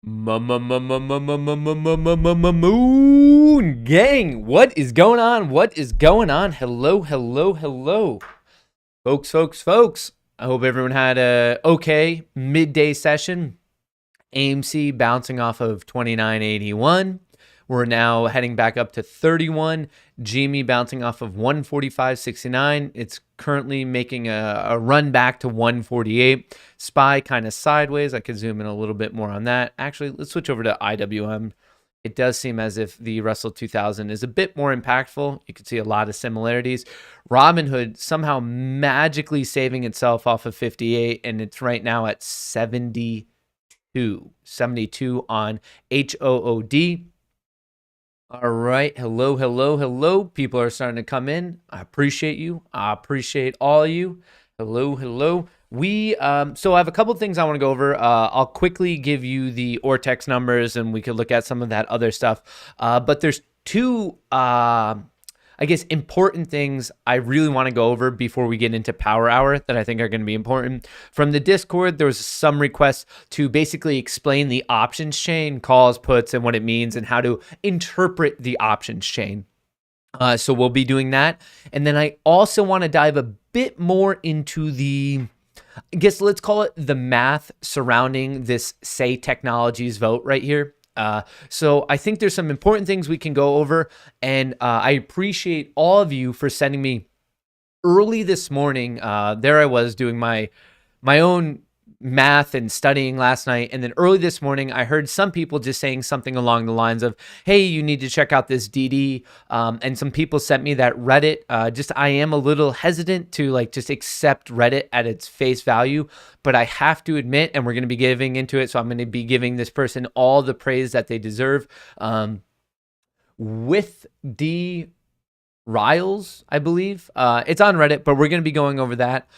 Moon gang, what is going on? What is going on? Hello, hello, hello, folks. I hope everyone had a okay midday session. AMC bouncing off of 29.81. We're now heading back up to 31. GME bouncing off of 145.69. It's currently making a run back to 148. SPY kind of sideways. I could zoom in a little bit more on that. Actually, let's switch over to IWM. It does seem as if the Russell 2000 is a bit more impactful. You can see a lot of similarities. Robinhood somehow magically saving itself off of 58, and it's right now at 72 on HOOD. All right. Hello. People are starting to come in. I appreciate you. I appreciate all of you. Hello. So I have a couple of things I want to go over. I'll quickly give you the Ortex numbers and we could look at some of that other stuff. But there's two, important things I really want to go over before we get into Power Hour that I think are going to be important. From the Discord, there was some requests to basically explain the options chain, calls, puts, and what it means and how to interpret the options chain. So we'll be doing that. And then I also want to dive a bit more into let's call it the math surrounding this Say Technologies vote right here. So I think there's some important things we can go over, and I appreciate all of you for sending me early this morning. There I was doing my own math and studying last night, and then early this morning I heard some people just saying something along the lines of, hey, you need to check out this DD, and some people sent me that Reddit. I am a little hesitant to just accept Reddit at its face value, but I have to admit, and we're going to be getting into it, so I'm going to be giving this person all the praise that they deserve. With D Riles, I believe. It's on Reddit, but we're going to be going over that.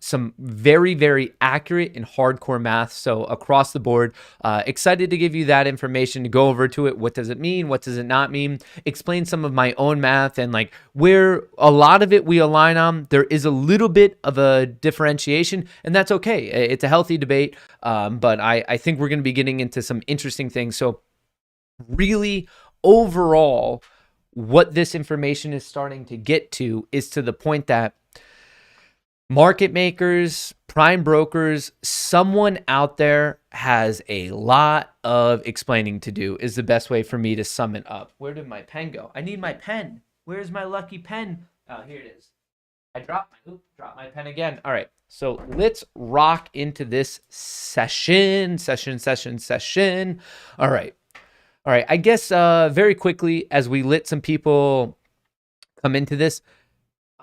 Some very, very accurate and hardcore math. So across the board, excited to give you that information, to go over to it. What does it mean? What does it not mean? Explain some of my own math and where a lot of it we align on. There is a little bit of a differentiation, and that's okay. It's a healthy debate, but I think we're going to be getting into some interesting things. So really, overall, what this information is starting to get to is to the point that market makers, prime brokers, someone out there has a lot of explaining to do, is the best way for me to sum it up. Where did my pen go? I need my pen. Where's my lucky pen? Oh, here it is. I dropped my pen again. All right. So let's rock into this session. All right, I guess very quickly as we let some people come into this,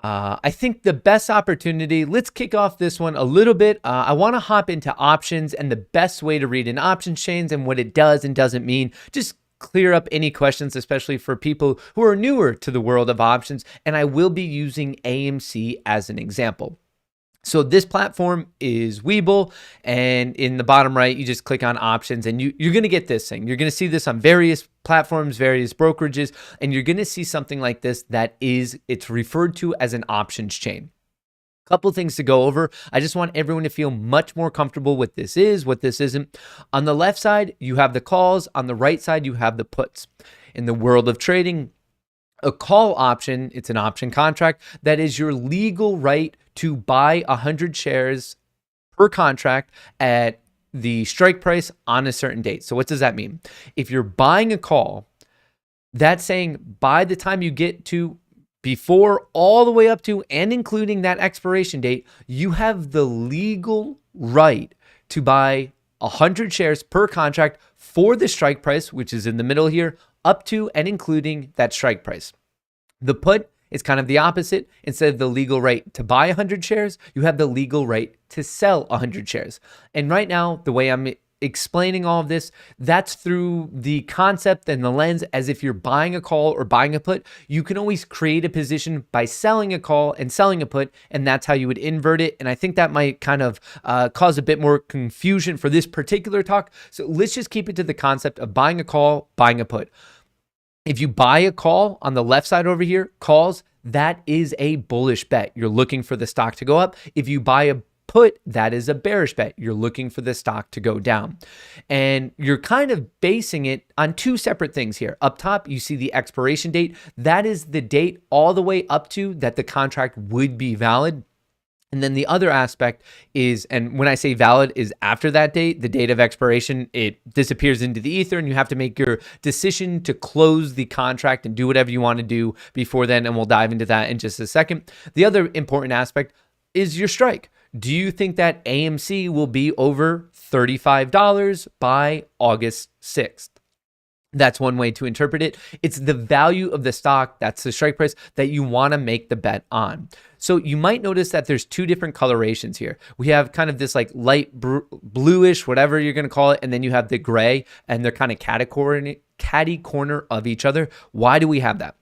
I think the best opportunity, let's kick off this one a little bit. I want to hop into options and the best way to read an options chains and what it does and doesn't mean. Just clear up any questions, especially for people who are newer to the world of options. And I will be using AMC as an example. So this platform is Webull, and in the bottom right, you just click on options and you're going to get this thing. You're going to see this on various platforms, various brokerages, and you're going to see something like this it's referred to as an options chain. Couple things to go over. I just want everyone to feel much more comfortable what this is, what this isn't. On the left side, you have the calls. On the right side, you have the puts. In the world of trading, a call option, it's an option contract that is your legal right to buy 100 shares per contract at the strike price on a certain date. So what does that mean? If you're buying a call, that's saying by the time you get to before, all the way up to and including that expiration date, you have the legal right to buy 100 shares per contract for the strike price, which is in the middle here, up to and including that strike price. The put is kind of the opposite. Instead of the legal right to buy 100 shares, you have the legal right to sell 100 shares. And right now, the way I'm explaining all of this, that's through the concept and the lens as if you're buying a call or buying a put. You can always create a position by selling a call and selling a put, and that's how you would invert it. And I think that might kind of cause a bit more confusion for this particular talk. So let's just keep it to the concept of buying a call, buying a put. If you buy a call on the left side over here, calls, that is a bullish bet. You're looking for the stock to go up. If you buy a put, that is a bearish bet. You're looking for the stock to go down. And you're kind of basing it on two separate things here. Up top, you see the expiration date. That is the date all the way up to that the contract would be valid. And then the other aspect is, and when I say valid, is after that date, the date of expiration, it disappears into the ether and you have to make your decision to close the contract and do whatever you want to do before then. And we'll dive into that in just a second. The other important aspect is your strike. Do you think that AMC will be over $35 by August 6th? That's one way to interpret it. It's the value of the stock, that's the strike price, that you want to make the bet on. So you might notice that there's two different colorations here. We have kind of this like light bluish, whatever you're going to call it, and then you have the gray, and they're kind of catty corner of each other. Why do we have that?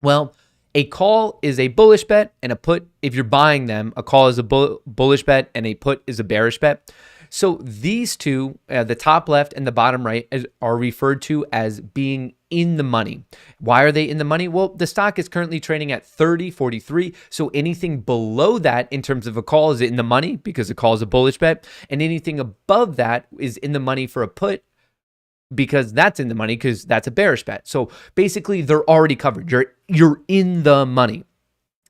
Well, a call is a bullish bet, and a put, if you're buying them, a call is a bullish bet and a put is a bearish bet. So these two, the top left and the bottom right, are referred to as being in the money. Why are they in the money? Well, the stock is currently trading at 30.43. So anything below that in terms of a call is in the money because a call is a bullish bet. And anything above that is in the money for a put because that's in the money because that's a bearish bet. So basically they're already covered. You're in the money.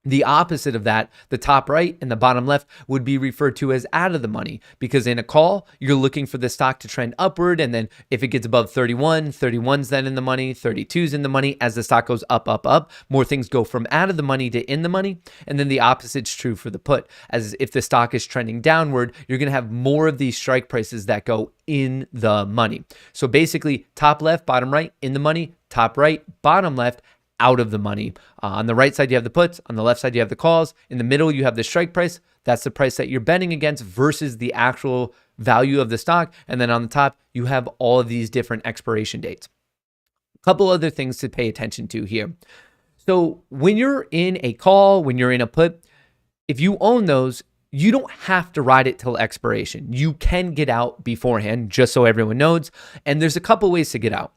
The opposite of that, the top right and the bottom left, would be referred to as out of the money because in a call, you're looking for the stock to trend upward. And then if it gets above 31, 31's then in the money, 32's in the money. As the stock goes up, up, up, more things go from out of the money to in the money. And then the opposite's true for the put. As if the stock is trending downward, you're going to have more of these strike prices that go in the money. So basically, top left, bottom right, in the money, top right, bottom left, out of the money. On the right side, you have the puts. On the left side, you have the calls. In the middle, you have the strike price. That's the price that you're betting against versus the actual value of the stock. And then on the top, you have all of these different expiration dates. A couple other things to pay attention to here. So when you're in a call, when you're in a put, if you own those, you don't have to ride it till expiration. You can get out beforehand, just so everyone knows. And there's a couple ways to get out.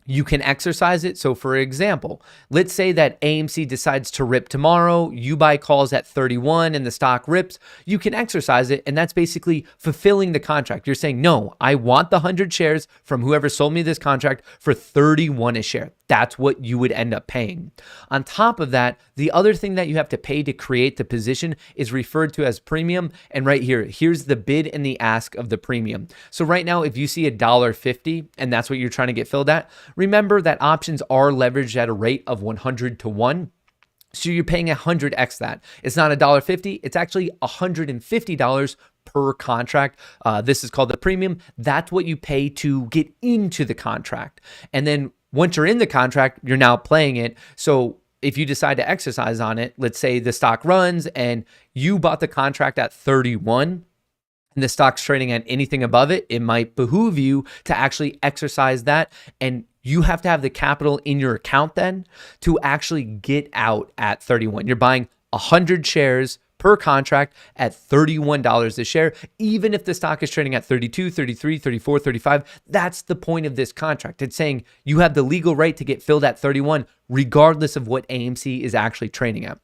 You can exercise it. So for example, let's say that AMC decides to rip tomorrow. You buy calls at 31 and the stock rips. You can exercise it. And that's basically fulfilling the contract. You're saying, no, I want the 100 shares from whoever sold me this contract for 31 a share. That's what you would end up paying. On top of that, the other thing that you have to pay to create the position is referred to as premium. And right here, here's the bid and the ask of the premium. So right now, if you see $1.50 and that's what you're trying to get filled at, remember that options are leveraged at a rate of 100 to 1. So you're paying 100x that. It's not $1.50, it's actually $150 per contract. This is called the premium. That's what you pay to get into the contract. And then once you're in the contract, you're now playing it. So if you decide to exercise on it, let's say the stock runs and you bought the contract at 31 and the stock's trading at anything above it, it might behoove you to actually exercise that. And you have to have the capital in your account then to actually get out at 31. You're buying 100 shares per contract at $31 a share, even if the stock is trading at 32, 33, 34, 35. That's the point of this contract. It's saying you have the legal right to get filled at 31, regardless of what AMC is actually trading at.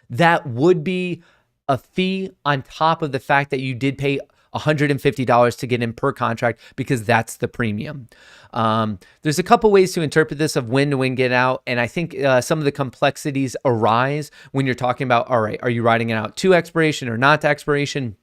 That would be a fee on top of the fact that you did pay $150 to get in per contract because that's the premium. There's a couple ways to interpret this of when to get out. And I think some of the complexities arise when you're talking about, all right, are you writing it out to expiration or not to expiration?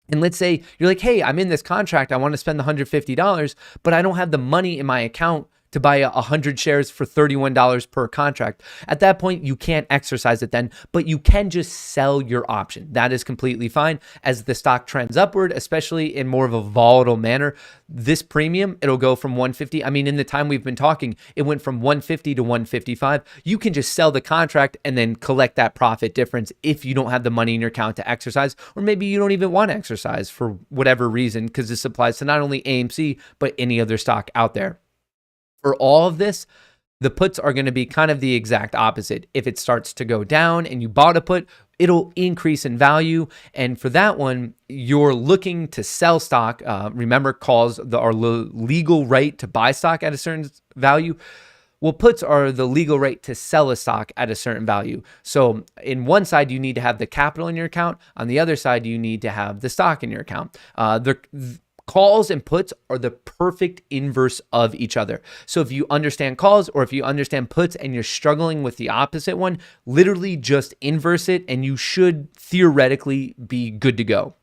And let's say you're like, hey, I'm in this contract. I want to spend the $150, but I don't have the money in my account to buy 100 shares for $31 per contract. At that point, you can't exercise it then, but you can just sell your option. That is completely fine. As the stock trends upward, especially in more of a volatile manner, this premium, it'll go from 150. I mean, in the time we've been talking, it went from 150 to 155. You can just sell the contract and then collect that profit difference if you don't have the money in your account to exercise, or maybe you don't even want to exercise for whatever reason, because this applies to not only AMC, but any other stock out there. For all of this, the puts are going to be kind of the exact opposite. If it starts to go down and you bought a put, it'll increase in value. And for that one, you're looking to sell stock. Remember, calls our legal right to buy stock at a certain value. Well, puts are the legal right to sell a stock at a certain value. So in one side, you need to have the capital in your account. On the other side, you need to have the stock in your account. Calls and puts are the perfect inverse of each other. So if you understand calls or if you understand puts and you're struggling with the opposite one, literally just inverse it and you should theoretically be good to go.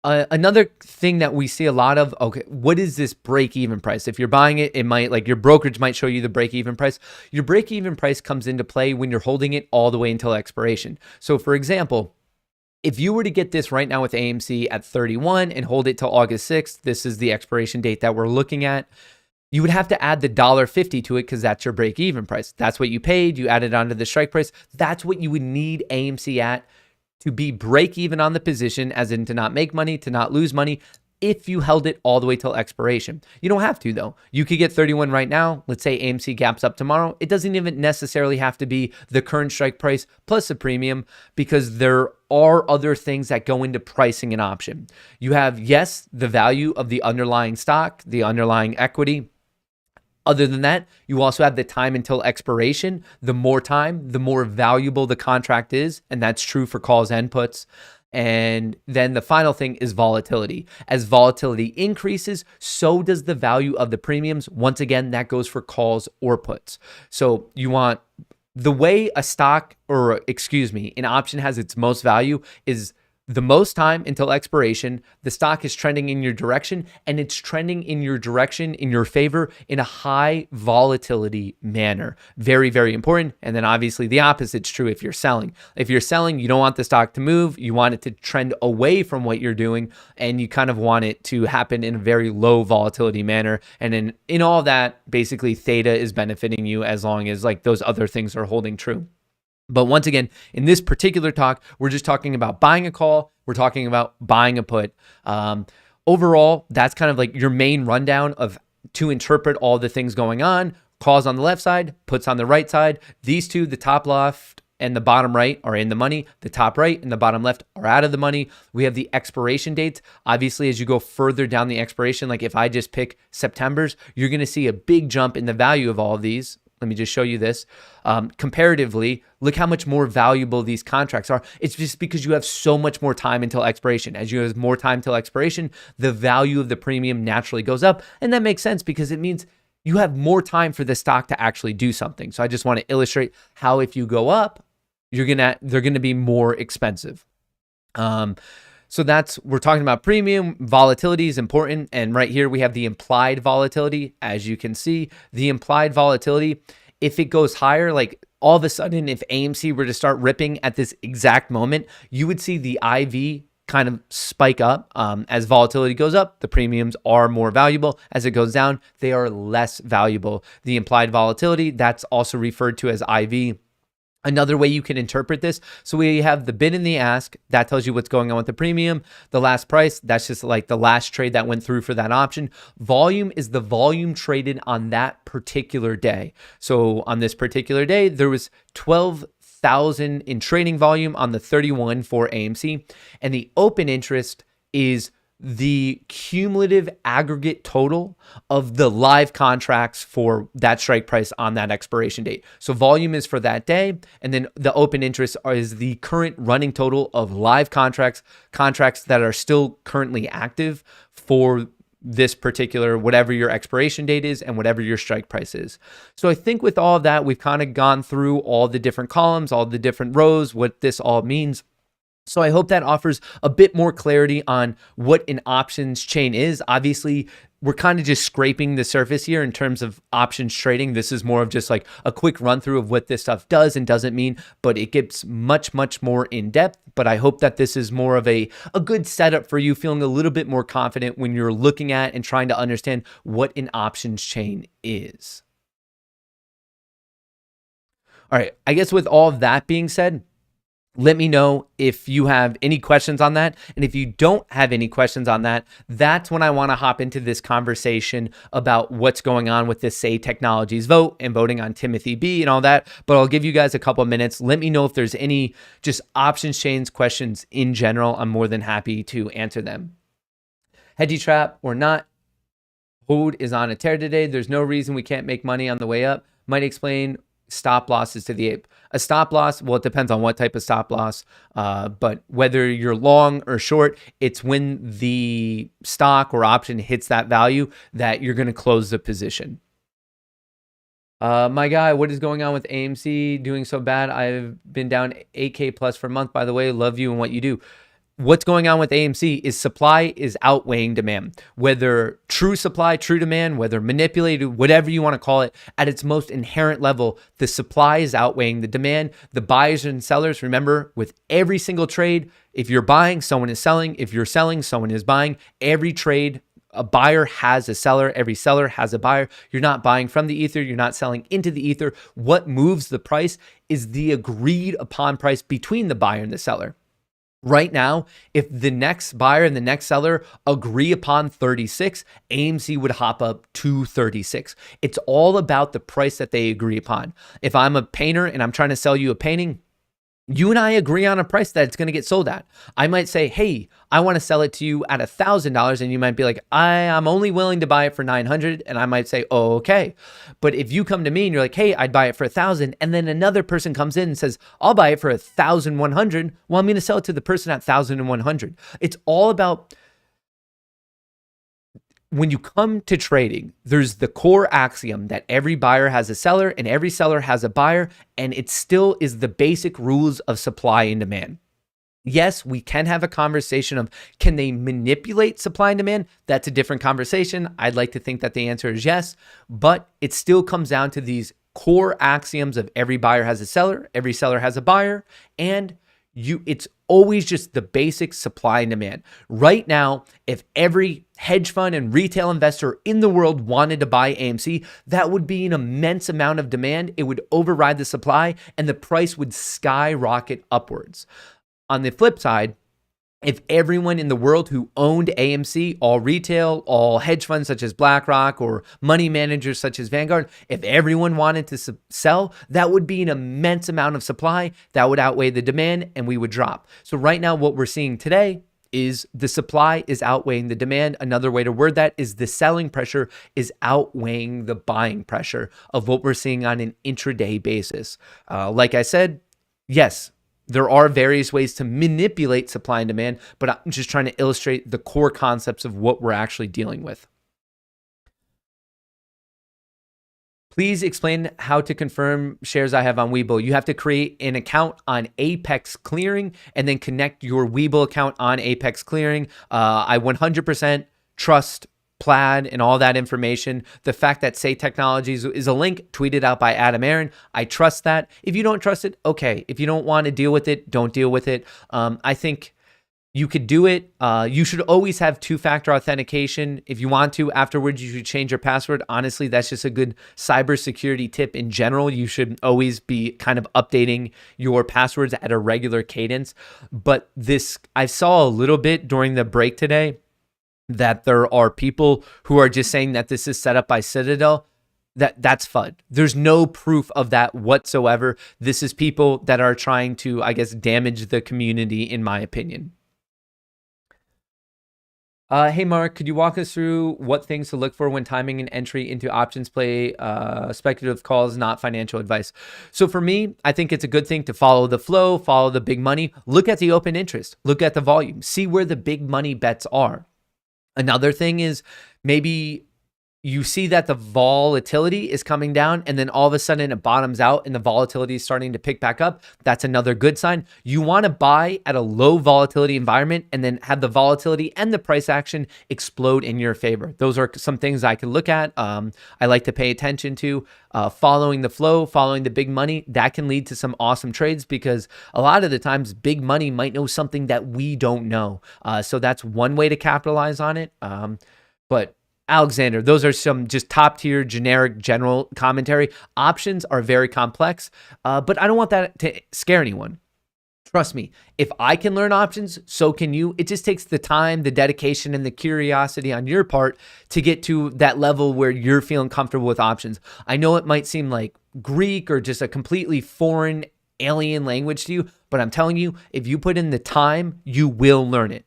Another thing that we see a lot of, okay, what is this break-even price? If you're buying it, it might, like your brokerage might show you the break-even price. Your break-even price comes into play when you're holding it all the way until expiration. So for example, if you were to get this right now with AMC at 31 and hold it till August 6th, this is the expiration date that we're looking at, you would have to add the $1.50 to it because that's your break-even price. That's what you paid. You added onto the strike price. That's what you would need AMC at to be break even on the position, as in to not make money, to not lose money, if you held it all the way till expiration. You don't have to though. You could get 31 right now. Let's say AMC gaps up tomorrow. It doesn't even necessarily have to be the current strike price plus a premium, because there are other things that go into pricing an option. You have, yes, the value of the underlying stock, the underlying equity. Other than that, you also have the time until expiration. The more time, the more valuable the contract is. And that's true for calls and puts. And then the final thing is volatility. As volatility increases, so does the value of the premiums. Once again, that goes for calls or puts. So you want the way a stock, or excuse me, an option has its most value is the most time until expiration. The stock is trending in your direction, and it's trending in your direction in your favor in a high volatility manner. Very, very important. And then obviously the opposite's true if you're selling. If you're selling, you don't want the stock to move. You want it to trend away from what you're doing, and you kind of want it to happen in a very low volatility manner. And in all that, basically theta is benefiting you as long as like those other things are holding true. But once again, in this particular talk, we're just talking about buying a call. We're talking about buying a put. Overall, that's kind of like your main rundown of to interpret all the things going on. Calls on the left side, puts on the right side. These two, the top left and the bottom right, are in the money. The top right and the bottom left are out of the money. We have the expiration dates. Obviously, as you go further down the expiration, like if I just pick September's, you're going to see a big jump in the value of all of these. Let me just show you this. Comparatively, look how much more valuable these contracts are. It's just because you have so much more time until expiration. As you have more time till expiration, the value of the premium naturally goes up. And that makes sense because it means you have more time for the stock to actually do something. So I just want to illustrate how if you go up, they're gonna be more expensive. So we're talking about premium. Volatility is important. And right here we have the implied volatility. As you can see, the implied volatility, if it goes higher, like all of a sudden, if AMC were to start ripping at this exact moment, you would see the IV kind of spike up. As volatility goes up, the premiums are more valuable. As it goes down, they are less valuable. The implied volatility, that's also referred to as IV. Another way you can interpret this, so we have the bid and the ask, that tells you what's going on with the premium. The last price, that's just like the last trade that went through for that option. Volume is the volume traded on that particular day. So on this particular day, there was 12,000 in trading volume on the 31 for AMC, and the open interest is the cumulative aggregate total of the live contracts for that strike price on that expiration date. So volume is for that day, and then the open interest is the current running total of live contracts that are still currently active for this particular, whatever your expiration date is and whatever your strike price is. So I think with all of that, we've kind of gone through all the different columns, all the different rows, what this all means. So I hope that offers a bit more clarity on what an options chain is. Obviously, we're kind of just scraping the surface here in terms of options trading. This is more of just like a quick run through of what this stuff does and doesn't mean, but it gets much, much more in depth. But I hope that this is more of a good setup for you, feeling a little bit more confident when you're looking at and trying to understand what an options chain is. All right, I guess with all of that being said, let me know if you have any questions on that. And if you don't have any questions on that, that's when I want to hop into this conversation about what's going on with this Say Technologies vote and voting on Timothy B and all that. But I'll give you guys a couple of minutes. Let me know if there's any just options chains questions in general. I'm more than happy to answer them. Hedge trap or not? Hold is on a tear today. There's no reason we can't make money on the way up. Might explain stop losses to the ape. A stop loss, well, it depends on what type of stop loss, but whether you're long or short, it's when the stock or option hits that value that you're going to close the position. My guy, what is going on with AMC doing so bad? I've been down 8K plus for a month, by the way. Love you and what you do. What's going on with AMC is supply is outweighing demand. Whether true supply, true demand, whether manipulated, whatever you want to call it, at its most inherent level, the supply is outweighing the demand. The buyers and sellers, remember, with every single trade, if you're buying, someone is selling. If you're selling, someone is buying. Every trade, a buyer has a seller. Every seller has a buyer. You're not buying from the ether. You're not selling into the ether. What moves the price is the agreed upon price between the buyer and the seller. Right now, if the next buyer and the next seller agree upon 36, AMC would hop up to 36. It's all about the price that they agree upon. If I'm a painter and I'm trying to sell you a painting, you and I agree on a price that it's going to get sold at. I might say, hey, I want to sell it to you at $1,000. And you might be like, I'm only willing to buy it for 900. And I might say, oh, okay. But if you come to me and you're like, hey, I'd buy it for 1,000. And then another person comes in and says, I'll buy it for 1,100. Well, I'm going to sell it to the person at 1,100. It's all about, when you come to trading, there's the core axiom that every buyer has a seller and every seller has a buyer, and it still is the basic rules of supply and demand. Yes, we can have a conversation of, can they manipulate supply and demand? That's a different conversation. I'd like to think that the answer is yes, but it still comes down to these core axioms of every buyer has a seller, every seller has a buyer, and it's always just the basic supply and demand. Right now, if every hedge fund and retail investor in the world wanted to buy AMC, that would be an immense amount of demand. It would override the supply and the price would skyrocket upwards. On the flip side, if everyone in the world who owned AMC, all retail, all hedge funds such as BlackRock or money managers such as Vanguard, if everyone wanted to sell, that would be an immense amount of supply that would outweigh the demand and we would drop. So right now, what we're seeing today is the supply is outweighing the demand. Another way to word that is the selling pressure is outweighing the buying pressure of what we're seeing on an intraday basis. Like I said, yes, there are various ways to manipulate supply and demand, but I'm just trying to illustrate the core concepts of what we're actually dealing with. Please explain how to confirm shares I have on Webull. You have to create an account on Apex Clearing and then connect your Webull account on Apex Clearing. I 100% trust Plaid and all that information. The fact that Say Technologies is a link tweeted out by Adam Aaron, I trust that. If you don't trust it, okay. If you don't want to deal with it, don't deal with it. I think you could do it. You should always have two-factor authentication. If you want to, afterwards, you should change your password. Honestly, that's just a good cybersecurity tip in general. You should always be kind of updating your passwords at a regular cadence. But this, I saw a little bit during the break today, that there are people who are just saying that this is set up by Citadel. That's FUD. There's no proof of that whatsoever. This is people that are trying to, I guess, damage the community, in my opinion. Hey, Mark, could you walk us through what things to look for when timing an entry into options play, speculative calls, not financial advice? So for me, I think it's a good thing to follow the flow, follow the big money, look at the open interest, look at the volume, see where the big money bets are. Another thing is maybe you see that the volatility is coming down and then all of a sudden it bottoms out and the volatility is starting to pick back up. That's another good sign. You want to buy at a low volatility environment and then have the volatility and the price action explode in your favor. Those are some things I can look at. I like to pay attention to following the flow, following the big money. That can lead to some awesome trades because a lot of the times big money might know something that we don't know. So that's one way to capitalize on it. But Alexander, those are some just top tier generic general commentary. Options are very complex, but I don't want that to scare anyone. Trust me, if I can learn options, so can you. It just takes the time, the dedication, and the curiosity on your part to get to that level where you're feeling comfortable with options. I know it might seem like Greek or just a completely foreign alien language to you, but I'm telling you, if you put in the time, you will learn it.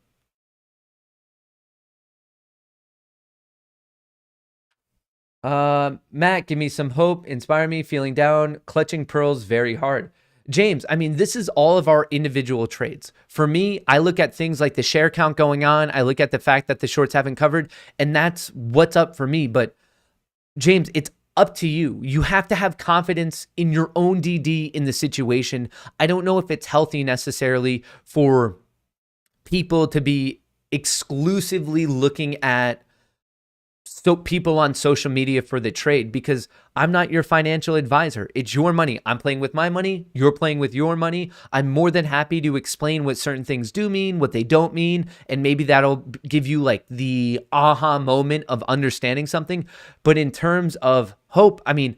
Matt, give me some hope, inspire me, feeling down, clutching pearls very hard. James, I mean, this is all of our individual trades. For me, I look at things like the share count going on. I look at the fact that the shorts haven't covered, and that's what's up for me. But James, it's up to you. You have to have confidence in your own DD in the situation. I don't know if it's healthy necessarily for people to be exclusively looking at people on social media for the trade, because I'm not your financial advisor. It's your money. I'm playing with my money. You're playing with your money. I'm more than happy to explain what certain things do mean, what they don't mean, and maybe that'll give you like the aha moment of understanding something. But in terms of hope, I mean,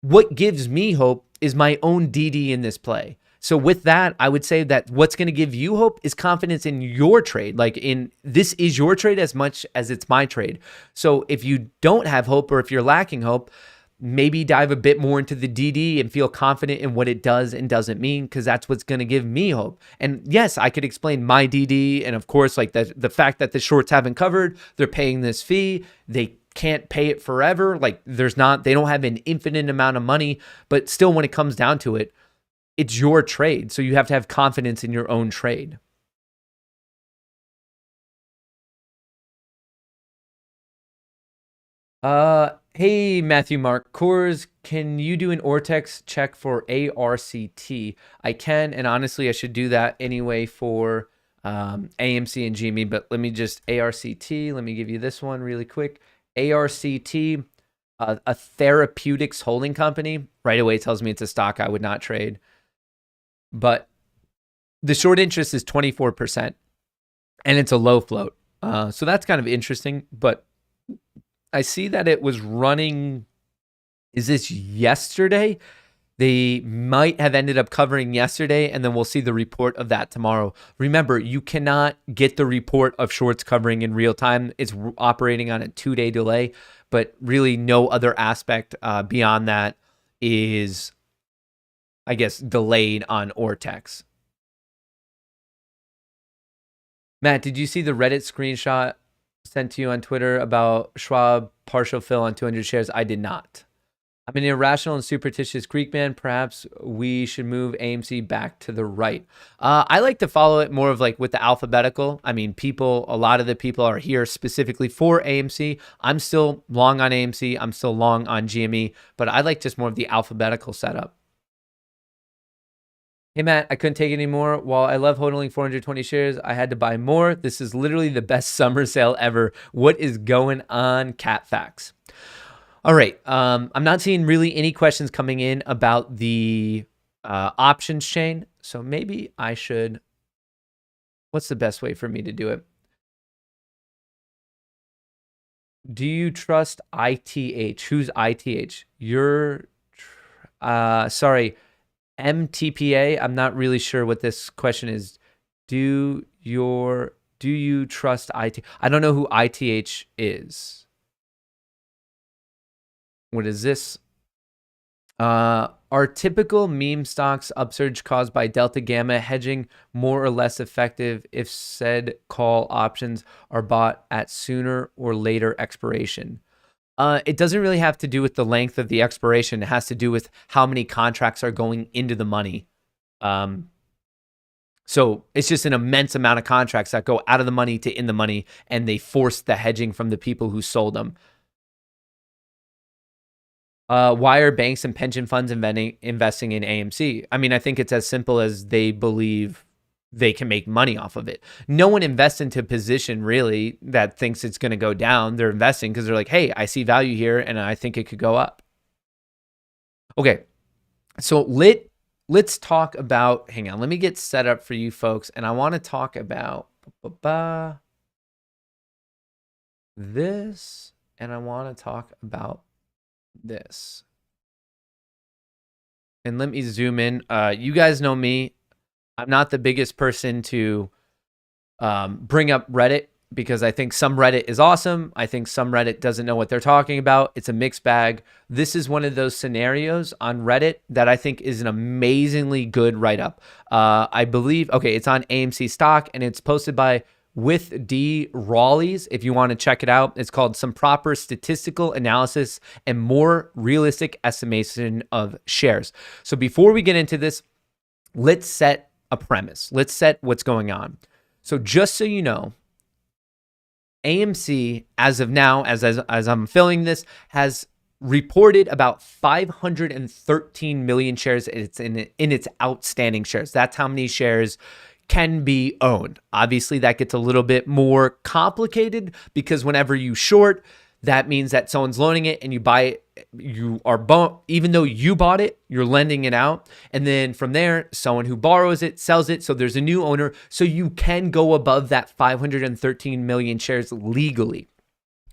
what gives me hope is my own DD in this play. So with that, I would say that what's going to give you hope is confidence in your trade. Like this is your trade as much as it's my trade. So if you don't have hope, or if you're lacking hope, maybe dive a bit more into the DD and feel confident in what it does and doesn't mean, because that's what's going to give me hope. And yes, I could explain my DD. And of course, like the fact that the shorts haven't covered, they're paying this fee. They can't pay it forever. Like they don't have an infinite amount of money, but still when it comes down to it, it's your trade. So you have to have confidence in your own trade. Hey, Matthew Mark. Kohrs, can you do an Ortex check for ARCT? I can, and honestly, I should do that anyway for AMC and GME, but let me just ARCT. Let me give you this one really quick. ARCT, a therapeutics holding company, right away tells me it's a stock I would not trade. But the short interest is 24%, and it's a low float. So that's kind of interesting. But I see that it was running, is this yesterday? They might have ended up covering yesterday, and then we'll see the report of that tomorrow. Remember, you cannot get the report of shorts covering in real time. It's operating on a 2-day delay, but really no other aspect beyond that is, I guess, delayed on Ortex. Matt, did you see the Reddit screenshot sent to you on Twitter about Schwab partial fill on 200 shares? I did not. I'm an irrational and superstitious Greek man. Perhaps we should move AMC back to the right. I like to follow it more of like with the alphabetical. I mean, a lot of the people are here specifically for AMC. I'm still long on AMC. I'm still long on GME, but I like just more of the alphabetical setup. Hey, Matt, I couldn't take it anymore. While I love holding 420 shares, I had to buy more. This is literally the best summer sale ever. What is going on, Cat Facts? All right. I'm not seeing really any questions coming in about the options chain. So maybe I should, what's the best way for me to do it? Do you trust ITH? Who's ITH? Sorry. MTPA, I'm not really sure what this question is. Do you trust IT? I don't know who ITH is. What is this? Are typical meme stocks upsurge caused by delta gamma hedging more or less effective if said call options are bought at sooner or later expiration? It doesn't really have to do with the length of the expiration. It has to do with how many contracts are going into the money. So it's just an immense amount of contracts that go out of the money to in the money, and they force the hedging from the people who sold them. Why are banks and pension funds investing in AMC? I mean, I think it's as simple as they believe they can make money off of it. No one invests into a position really that thinks it's going to go down. They're investing because they're like, hey, I see value here and I think it could go up. Okay, so let's talk about, hang on, let me get set up for you folks. And I want to talk about this, and I want to talk about this. And let me zoom in. You guys know me. I'm not the biggest person to bring up Reddit, because I think some Reddit is awesome. I think some Reddit doesn't know what they're talking about. It's a mixed bag. This is one of those scenarios on Reddit that I think is an amazingly good write-up. I believe, okay, it's on AMC stock, and it's posted by with D. Rawley's. If you want to check it out, it's called Some Proper Statistical Analysis and More Realistic Estimation of Shares. So before we get into this, let's set a premise. Let's set what's going on. So just so you know, AMC, as of now, as I'm filming this, has reported about 513 million shares in its outstanding shares. That's how many shares can be owned. Obviously, that gets a little bit more complicated because whenever you short, that means that someone's loaning it and you buy it. Even though you bought it, you're lending it out. And then from there, someone who borrows it sells it. So there's a new owner. So you can go above that 513 million shares legally.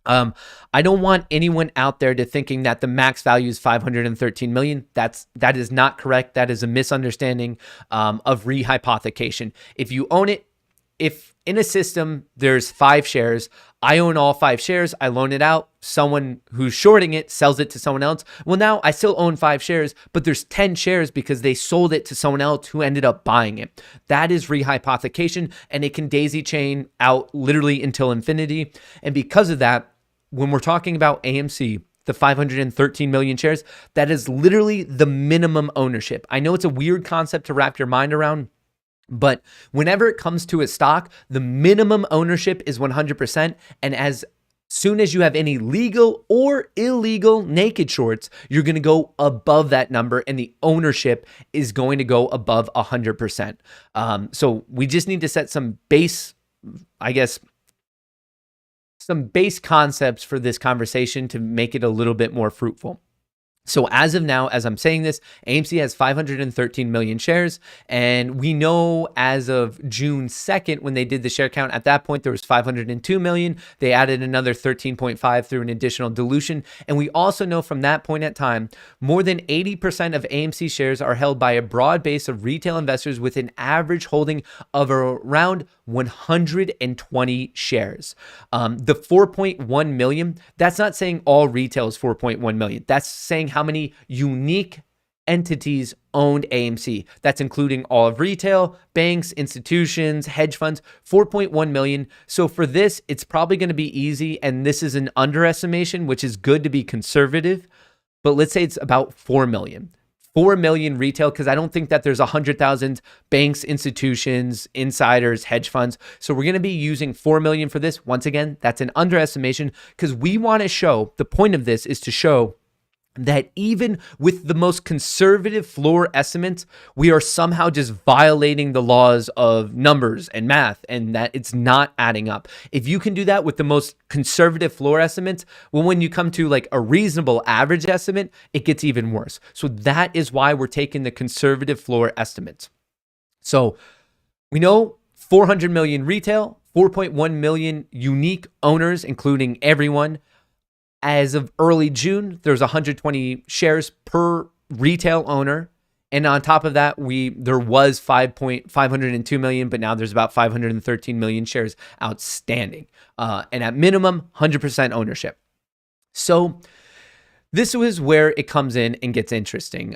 I don't want anyone out there to thinking that the max value is 513 million. That is not correct. That is a misunderstanding of rehypothecation. If you own it, if in a system there's 5 shares, I own all 5 shares, I loan it out, someone who's shorting it sells it to someone else. Well, now I still own 5 shares, but there's 10 shares because they sold it to someone else who ended up buying it. That is rehypothecation, and it can daisy chain out literally until infinity. And because of that, when we're talking about AMC, the 513 million shares, that is literally the minimum ownership. I know it's a weird concept to wrap your mind around, but whenever it comes to a stock, the minimum ownership is 100%. And as soon as you have any legal or illegal naked shorts, you're going to go above that number and the ownership is going to go above 100%. So we just need to set some base, some base concepts for this conversation to make it a little bit more fruitful. So as of now, as I'm saying this, AMC has 513 million shares. And we know as of June 2nd, when they did the share count, at that point, there was 502 million. They added another 13.5 through an additional dilution. And we also know from that point at time, more than 80% of AMC shares are held by a broad base of retail investors with an average holding of around 120 shares. The 4.1 million, that's not saying all retail is 4.1 million. That's saying how many unique entities owned AMC. That's including all of retail, banks, institutions, hedge funds, 4.1 million. So for this, it's probably going to be easy. And this is an underestimation, which is good to be conservative. But let's say it's about 4 million. 4 million retail, because I don't think that there's 100,000 banks, institutions, insiders, hedge funds. So we're going to be using 4 million for this. Once again, that's an underestimation because we want to show, the point of this is to show that even with the most conservative floor estimates, we are somehow just violating the laws of numbers and math and that it's not adding up. If you can do that with the most conservative floor estimates, well, when you come to like a reasonable average estimate, it gets even worse. So that is why we're taking the conservative floor estimates. So we know 400 million retail, 4.1 million unique owners, including everyone. As of early June, there's 120 shares per retail owner. And on top of that, there was 502 million, but now there's about 513 million shares outstanding. And at minimum, 100% ownership. So this is where it comes in and gets interesting.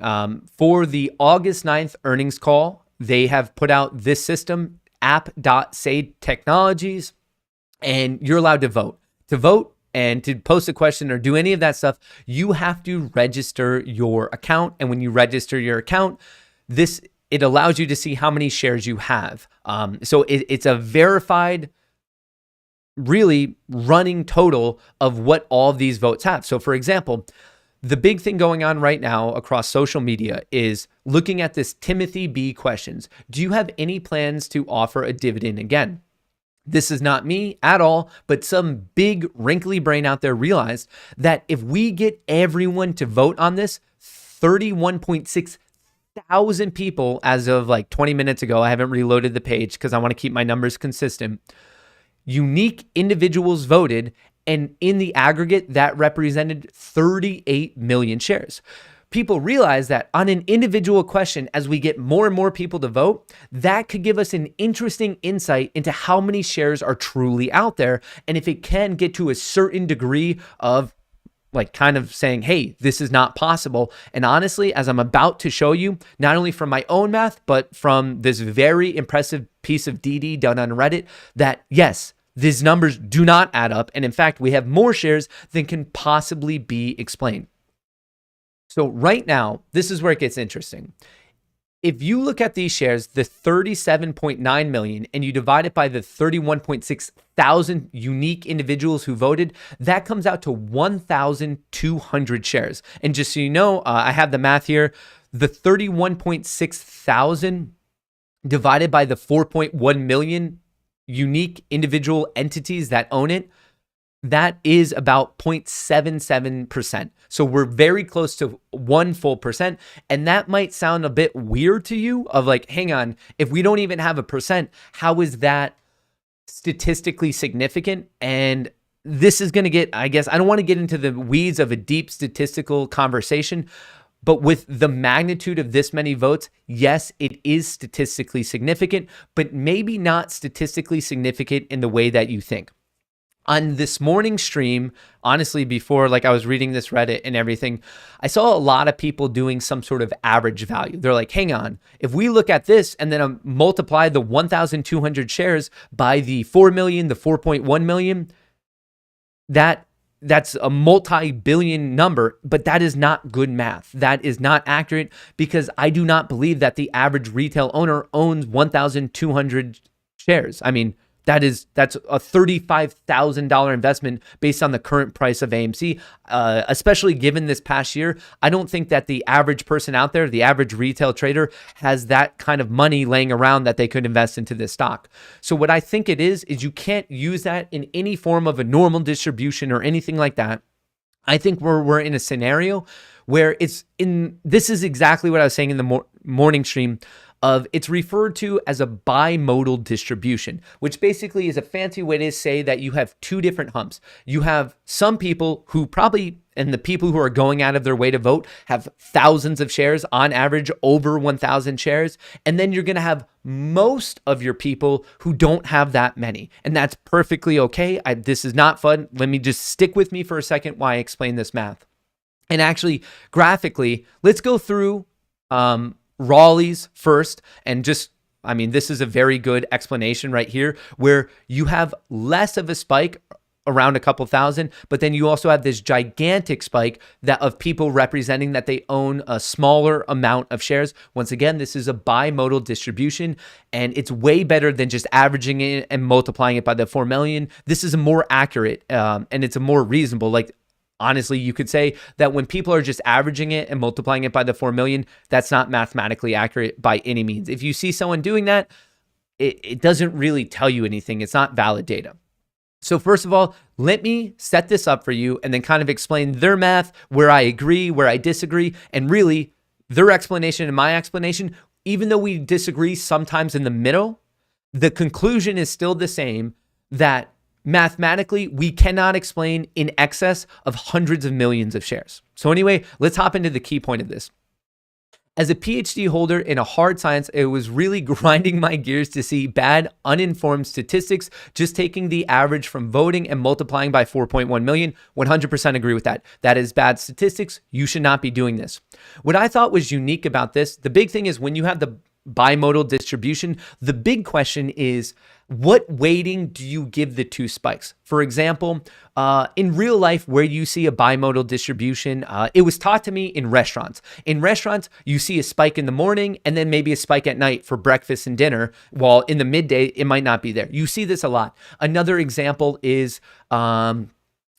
For the August 9th earnings call, they have put out this system, app.say technologies, and you're allowed to vote. To vote, and to post a question or do any of that stuff, you have to register your account. And when you register your account, it allows you to see how many shares you have. So it's a verified, really running total of what all of these votes have. So for example, the big thing going on right now across social media is looking at this Timothy B questions. Do you have any plans to offer a dividend again? This is not me at all, but some big wrinkly brain out there realized that if we get everyone to vote on this, 31.6 thousand people as of like 20 minutes ago, I haven't reloaded the page because I want to keep my numbers consistent, unique individuals voted, and in the aggregate, that represented 38 million shares. People realize that on an individual question, as we get more and more people to vote, that could give us an interesting insight into how many shares are truly out there. And if it can get to a certain degree of like kind of saying, hey, this is not possible. And honestly, as I'm about to show you, not only from my own math, but from this very impressive piece of DD done on Reddit, that yes, these numbers do not add up. And in fact, we have more shares than can possibly be explained. So right now, this is where it gets interesting. If you look at these shares, the 37.9 million, and you divide it by the 31.6 thousand unique individuals who voted, that comes out to 1,200 shares. And just so you know, I have the math here. The 31.6 thousand divided by the 4.1 million unique individual entities that own it, that is about 0.77%. So we're very close to 1 full percent. And that might sound a bit weird to you of like, hang on, if we don't even have a percent, how is that statistically significant? And this is going to get, I guess, I don't want to get into the weeds of a deep statistical conversation, but with the magnitude of this many votes, yes, it is statistically significant, but maybe not statistically significant in the way that you think. On this morning stream, honestly, before like I was reading this Reddit and everything, I saw a lot of people doing some sort of average value. They're like, hang on, if we look at this and then multiply the 1,200 shares by the 4 million, the 4.1 million, that's a multi-billion number, but that is not good math. That is not accurate because I do not believe that the average retail owner owns 1,200 shares. I mean, that's a $35,000 investment based on the current price of AMC, especially given this past year. I don't think that the average person out there, the average retail trader, has that kind of money laying around that they could invest into this stock. So what I think it is you can't use that in any form of a normal distribution or anything like that. I think we're in a scenario where this is exactly what I was saying in the morning stream. It's referred to as a bimodal distribution, which basically is a fancy way to say that you have two different humps. You have some people who probably, and the people who are going out of their way to vote, have thousands of shares, on average over 1,000 shares. And then you're going to have most of your people who don't have that many. And that's perfectly okay. This is not fun. Let me just stick with me for a second while I explain this math. And actually, graphically, let's go through Raleigh's first, and this is a very good explanation right here, where you have less of a spike around a couple thousand, but then you also have this gigantic spike of people representing that they own a smaller amount of shares. Once again, this is a bimodal distribution, and it's way better than just averaging it and multiplying it by the 4 million. This is a more accurate, and it's a more reasonable, honestly, you could say that when people are just averaging it and multiplying it by the 4 million, that's not mathematically accurate by any means. If you see someone doing that, it doesn't really tell you anything. It's not valid data. So first of all, let me set this up for you and then kind of explain their math, where I agree, where I disagree, and really their explanation and my explanation. Even though we disagree sometimes in the middle, the conclusion is still the same, that mathematically, we cannot explain in excess of hundreds of millions of shares. So anyway, let's hop into the key point of this. As a PhD holder in a hard science, it was really grinding my gears to see bad, uninformed statistics, just taking the average from voting and multiplying by 4.1 million. 100% agree with that. That is bad statistics. You should not be doing this. What I thought was unique about this, the big thing is when you have the bimodal distribution, the big question is, what weighting do you give the two spikes? For example, in real life, where you see a bimodal distribution, it was taught to me in restaurants. In restaurants, you see a spike in the morning and then maybe a spike at night for breakfast and dinner, while in the midday, it might not be there. You see this a lot. Another example is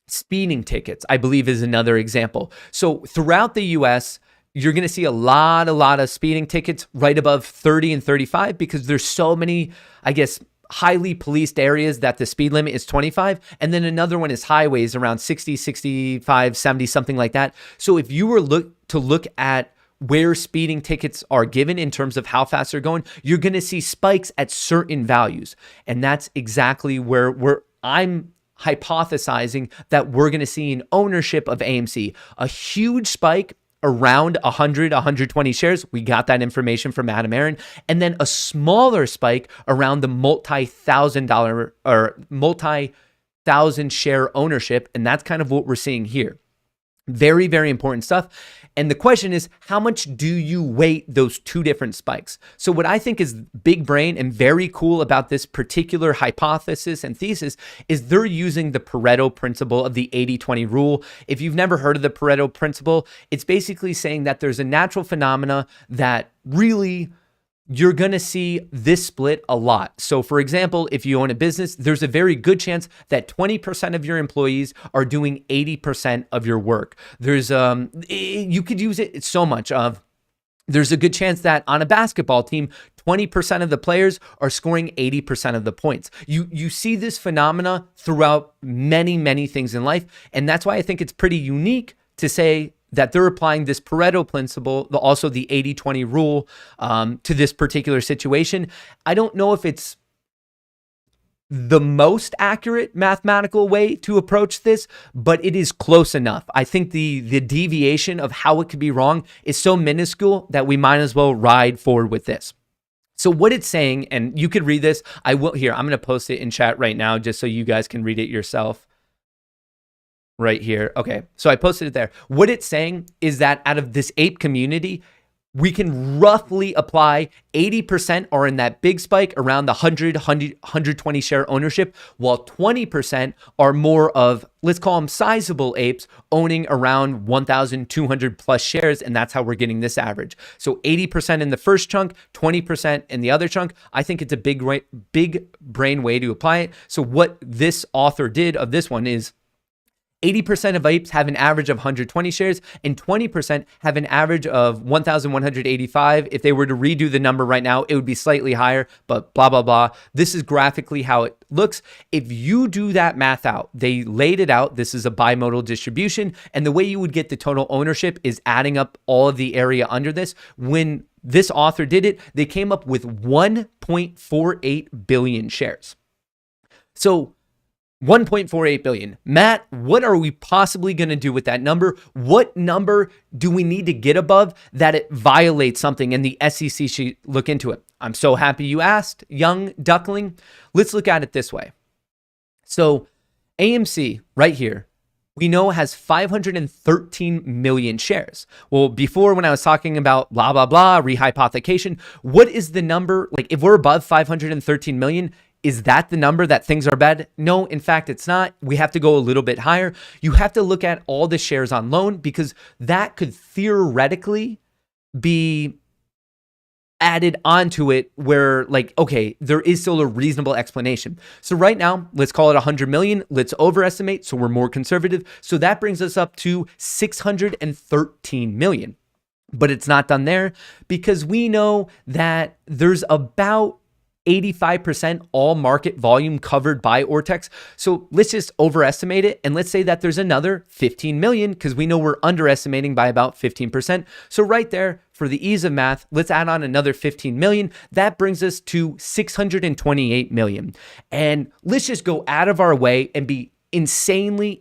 speeding tickets, I believe, is another example. So throughout the US, you're going to see a lot of speeding tickets right above 30 and 35 because there's so many, I guess, highly policed areas that the speed limit is 25. And then another one is highways around 60, 65, 70, something like that. So if you were to look at where speeding tickets are given in terms of how fast they're going, you're going to see spikes at certain values. And that's exactly where I'm hypothesizing that we're going to see an ownership of AMC, a huge spike around 100, 120 shares. We got that information from Adam Aaron. And then a smaller spike around the multi-thousand share ownership. And that's kind of what we're seeing here. Very, very important stuff. And the question is, how much do you weight those two different spikes? So what I think is big brain and very cool about this particular hypothesis and thesis is they're using the Pareto principle of the 80-20 rule. If you've never heard of the Pareto principle, it's basically saying that there's a natural phenomena that really you're going to see this split a lot. So for example, if you own a business, there's a very good chance that 20% of your employees are doing 80% of your work. There's you could use it so much of there's a good chance that on a basketball team, 20% of the players are scoring 80% of the points. You see this phenomena throughout many, many things in life. And that's why I think it's pretty unique to say that they're applying this Pareto principle, also the 80-20 rule, to this particular situation. I don't know if it's the most accurate mathematical way to approach this, but it is close enough. I think the deviation of how it could be wrong is so minuscule that we might as well ride forward with this. So what it's saying, and you could read this, I'm going to post it in chat right now just so you guys can read it yourself. Right here. Okay, so I posted it there. What it's saying is that out of this ape community, we can roughly apply 80% are in that big spike around the 120 share ownership, while 20% are more of, let's call them sizable apes, owning around 1,200 plus shares, and that's how we're getting this average. So 80% in the first chunk, 20% in the other chunk. I think it's a big brain way to apply it. So what this author did of this one is 80% of apes have an average of 120 shares and 20% have an average of 1,185. If they were to redo the number right now, it would be slightly higher, but blah, blah, blah. This is graphically how it looks. If you do that math out, they laid it out. This is a bimodal distribution. And the way you would get the total ownership is adding up all of the area under this. When this author did it, they came up with 1.48 billion shares. So 1.48 billion. Matt, what are we possibly going to do with that number? What number do we need to get above that it violates something and the SEC should look into it? I'm so happy you asked, young duckling. Let's look at it this way. So AMC right here, we know has 513 million shares. Well, before when I was talking about blah, blah, blah, rehypothecation, what is the number? Like if we're above 513 million, is that the number that things are bad? No, in fact, it's not. We have to go a little bit higher. You have to look at all the shares on loan because that could theoretically be added onto it where like, okay, there is still a reasonable explanation. So right now, let's call it 100 million. Let's overestimate. So we're more conservative. So that brings us up to 613 million. But it's not done there because we know that there's about 85% all market volume covered by Ortex. So let's just overestimate it. And let's say that there's another 15 million because we know we're underestimating by about 15%. So right there, for the ease of math, let's add on another 15 million. That brings us to 628 million. And let's just go out of our way and be insanely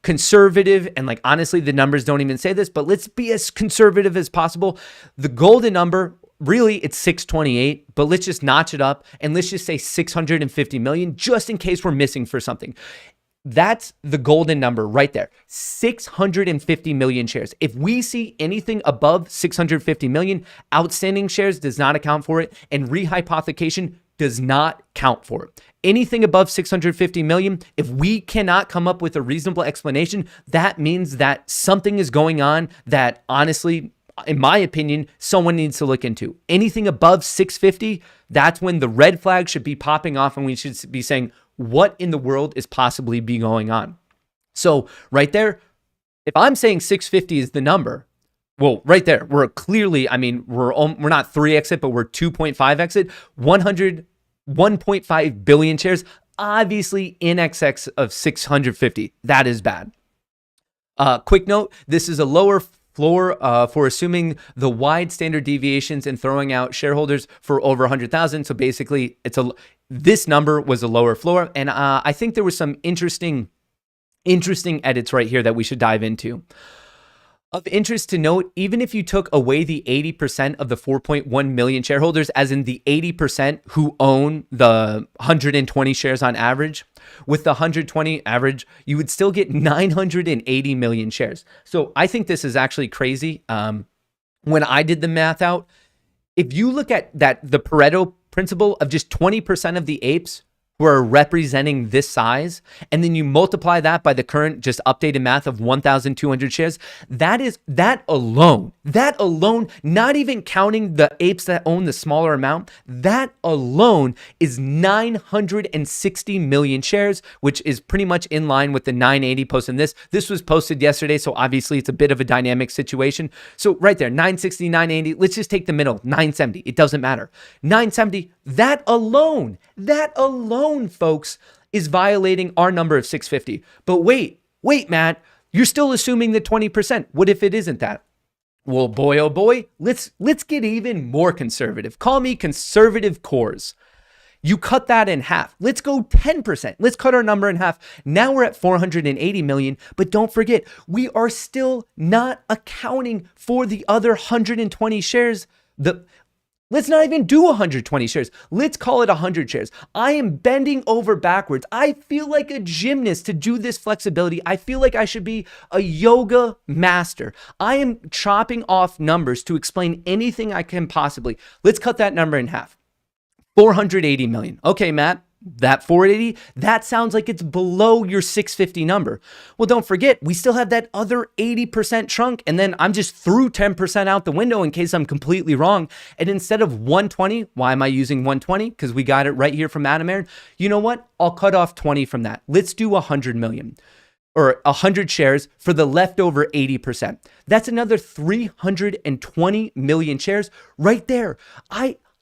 conservative. And like, honestly, the numbers don't even say this, but let's be as conservative as possible. The golden number, really, it's 628, but let's just notch it up and let's just say 650 million just in case we're missing for something. That's the golden number right there. 650 million shares. If we see anything above 650 million, outstanding shares does not account for it, and rehypothecation does not count for it. Anything above 650 million, if we cannot come up with a reasonable explanation, that means that something is going on that honestly, in my opinion, someone needs to look into. Anything above 650, that's when the red flag should be popping off and we should be saying, what in the world is possibly be going on? So right there, if I'm saying 650 is the number, well, right there, we're clearly, I mean, we're not 3x it, but we're 2.5x it, 1.5 billion shares, obviously in excess of 650. That is bad. Quick note, this is a lower floor for assuming the wide standard deviations and throwing out shareholders for over 100,000. So basically, this number was a lower floor. And I think there was some interesting edits right here that we should dive into. Of interest to note, even if you took away the 80% of the 4.1 million shareholders, as in the 80% who own the 120 shares on average, with the 120 average, you would still get 980 million shares. So I think this is actually crazy. When I did the math out, if you look at the Pareto principle of just 20% of the apes who are representing this size, and then you multiply that by the current just updated math of 1,200 shares, that alone, not even counting the apes that own the smaller amount, that alone is 960 million shares, which is pretty much in line with the 980 posted in this. This was posted yesterday, so obviously it's a bit of a dynamic situation. So right there, 960, 980, let's just take the middle, 970. It doesn't matter. 970, that alone, folks, is violating our number of 650. But wait, Matt, you're still assuming the 20%. What if it isn't that? Well, boy, oh boy, let's get even more conservative. Call me conservative Kohrs. You cut that in half. Let's go 10%. Let's cut our number in half. Now we're at 480 million, but don't forget, we are still not accounting for the other 120 shares. Let's not even do 120 shares. Let's call it 100 shares. I am bending over backwards. I feel like a gymnast to do this flexibility. I feel like I should be a yoga master. I am chopping off numbers to explain anything I can possibly. Let's cut that number in half. 480 million. Okay, Matt. That 480, that sounds like it's below your 650 number. Well, don't forget, we still have that other 80% chunk, and then I'm just threw 10% out the window in case I'm completely wrong. And instead of 120, why am I using 120? Because we got it right here from Adam Aaron. You know what? I'll cut off 20 from that. Let's do 100 million or 100 shares for the leftover 80%. That's another 320 million shares right there.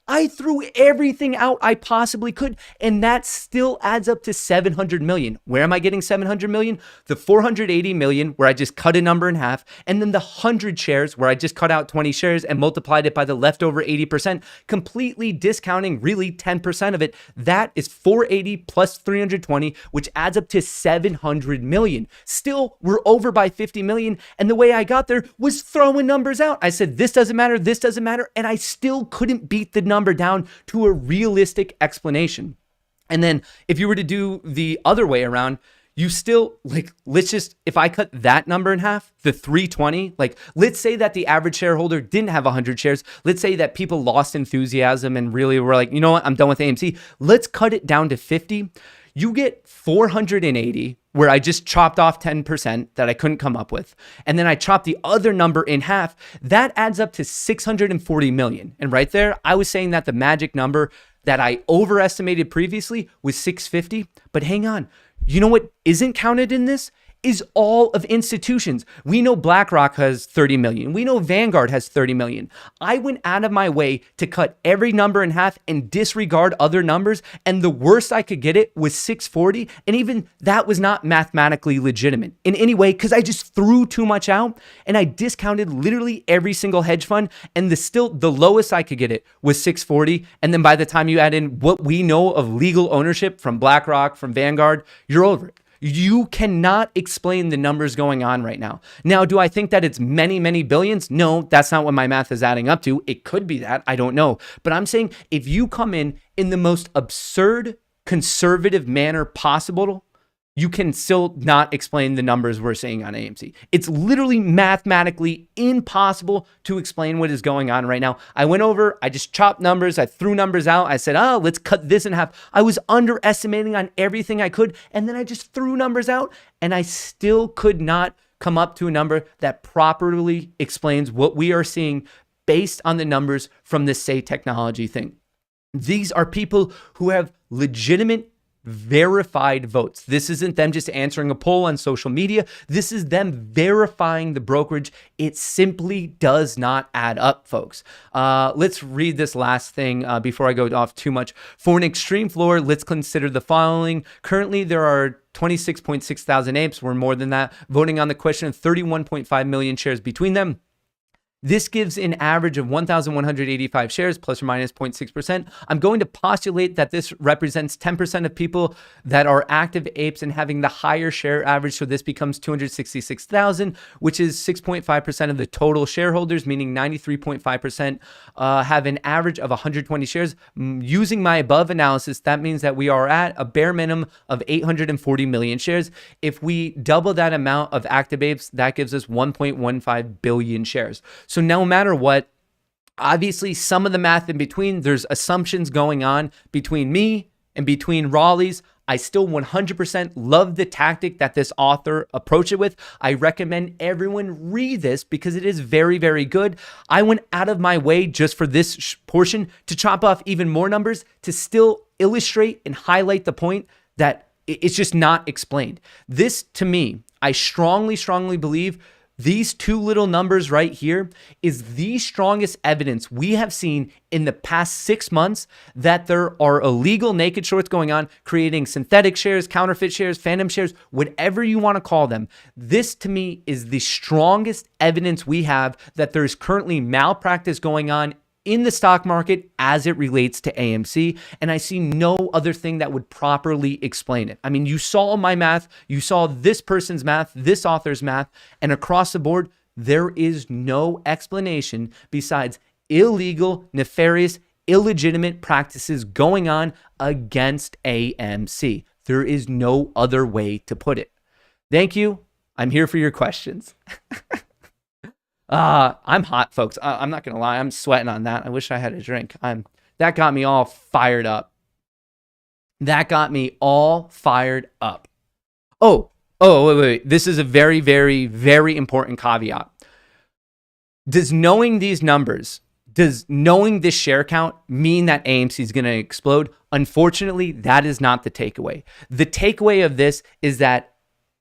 I threw everything out I possibly could, and that still adds up to 700 million. Where am I getting 700 million? The 480 million where I just cut a number in half, and then the 100 shares where I just cut out 20 shares and multiplied it by the leftover 80%, completely discounting really 10% of it. That is 480 plus 320, which adds up to 700 million. Still, we're over by 50 million, and the way I got there was throwing numbers out. I said, this doesn't matter, and I still couldn't beat the number down to a realistic explanation. And then if you were to do the other way around, you still, if I cut that number in half, the 320, let's say that the average shareholder didn't have 100 shares. Let's say that people lost enthusiasm and really were like, you know what, I'm done with AMC. Let's cut it down to 50. You get 480, where I just chopped off 10% that I couldn't come up with. And then I chopped the other number in half. That adds up to 640 million. And right there, I was saying that the magic number that I overestimated previously was 650. But hang on, you know what isn't counted in this? Is all of institutions. We know BlackRock has 30 million. We know Vanguard has 30 million. I went out of my way to cut every number in half and disregard other numbers. And the worst I could get it was 640. And even that was not mathematically legitimate in any way because I just threw too much out and I discounted literally every single hedge fund. And the lowest I could get it was 640. And then by the time you add in what we know of legal ownership from BlackRock, from Vanguard, you're over it. You cannot explain the numbers going on right now. Now, do I think that it's many, many billions? No, that's not what my math is adding up to. It could be that. I don't know. But I'm saying if you come in the most absurd, conservative manner possible, you can still not explain the numbers we're seeing on AMC. It's literally mathematically impossible to explain what is going on right now. I went over, I just chopped numbers, I threw numbers out. I said, let's cut this in half. I was underestimating on everything I could. And then I just threw numbers out and I still could not come up to a number that properly explains what we are seeing based on the numbers from this Say Technology thing. These are people who have legitimate verified votes. This isn't them just answering a poll on social media. This is them verifying the brokerage. It simply does not add up, folks. Let's read this last thing before I go off too much. For an extreme floor, let's consider the following. Currently, there are 26.6 thousand apes. We're more than that. Voting on the question of 31.5 million shares between them. This gives an average of 1,185 shares, plus or minus 0.6%. I'm going to postulate that this represents 10% of people that are active apes and having the higher share average. So this becomes 266,000, which is 6.5% of the total shareholders, meaning 93.5% have an average of 120 shares. Using my above analysis, that means that we are at a bare minimum of 840 million shares. If we double that amount of active apes, that gives us 1.15 billion shares. So no matter what, obviously some of the math in between, there's assumptions going on between me and between Raleigh's. I still 100% love the tactic that this author approached it with. I recommend everyone read this because it is very, very good. I went out of my way just for this portion to chop off even more numbers to still illustrate and highlight the point that it's just not explained. This, to me, I strongly, strongly believe these two little numbers right here is the strongest evidence we have seen in the past 6 months that there are illegal naked shorts going on, creating synthetic shares, counterfeit shares, phantom shares, whatever you want to call them. This, to me, is the strongest evidence we have that there's currently malpractice going on in the stock market as it relates to AMC, and I see no other thing that would properly explain it. I mean, you saw my math, you saw this person's math, this author's math, and across the board, there is no explanation besides illegal, nefarious, illegitimate practices going on against AMC. There is no other way to put it. Thank you. I'm here for your questions. I'm hot, folks. I'm not going to lie. I'm sweating on that. I wish I had a drink. That got me all fired up. That got me all fired up. Wait. This is a very, very, very important caveat. Does knowing these numbers, does knowing this share count mean that AMC is going to explode? Unfortunately, that is not the takeaway. The takeaway of this is that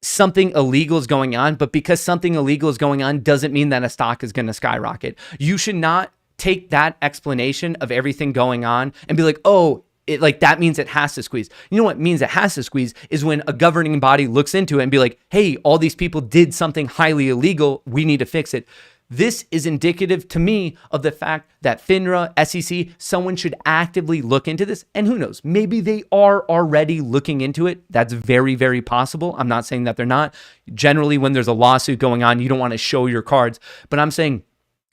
something illegal is going on, but because something illegal is going on doesn't mean that a stock is going to skyrocket. You should not take that explanation of everything going on and be like, oh, that means it has to squeeze. You know what means it has to squeeze is when a governing body looks into it and be like, hey, all these people did something highly illegal. We need to fix it. This is indicative to me of the fact that FINRA, SEC, someone should actively look into this. And who knows, maybe they are already looking into it. That's very, very possible. I'm not saying that they're not. Generally, when there's a lawsuit going on, you don't want to show your cards. But I'm saying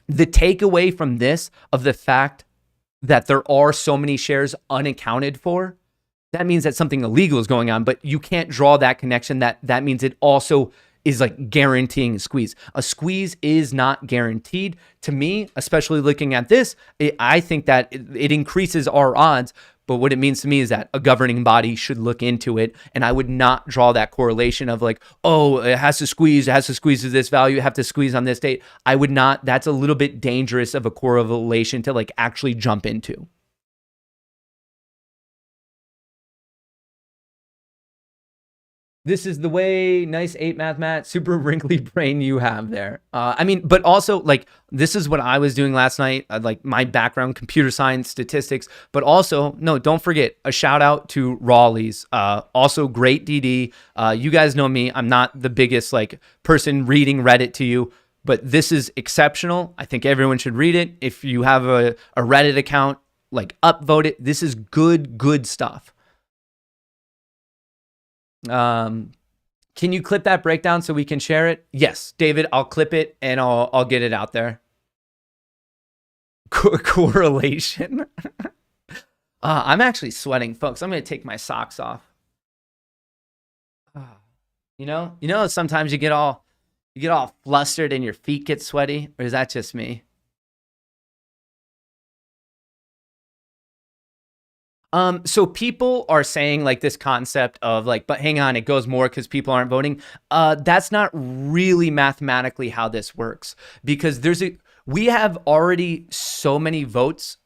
the takeaway from this of the fact that there are so many shares unaccounted for, that means that something illegal is going on. But you can't draw that connection. That means it also is like guaranteeing a squeeze. A squeeze is not guaranteed. To me, especially looking at this, I think that it increases our odds. But what it means to me is that a governing body should look into it. And I would not draw that correlation of like, oh, it has to squeeze to this value, it have to squeeze on this date. I would not. That's a little bit dangerous of a correlation to like actually jump into. This is the way. Nice 8 math, super wrinkly brain you have there. But also like this is what I was doing last night. Like my background, computer science, statistics, but also no, don't forget a shout out to Raleigh's. Also great DD. You guys know me. I'm not the biggest like person reading Reddit to you, but this is exceptional. I think everyone should read it. If you have a Reddit account, like upvote it. This is good stuff. Can you clip that breakdown so we can share it? Yes, David, I'll clip it and I'll get it out there. Correlation. I'm actually sweating, folks. I'm going to take my socks off. You know, sometimes you get all flustered and your feet get sweaty, or is that just me? So people are saying like this concept of like, but hang on, it goes more because people aren't voting. That's not really mathematically how this works, because we have already so many votes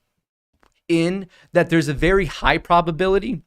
in that there's a very high probability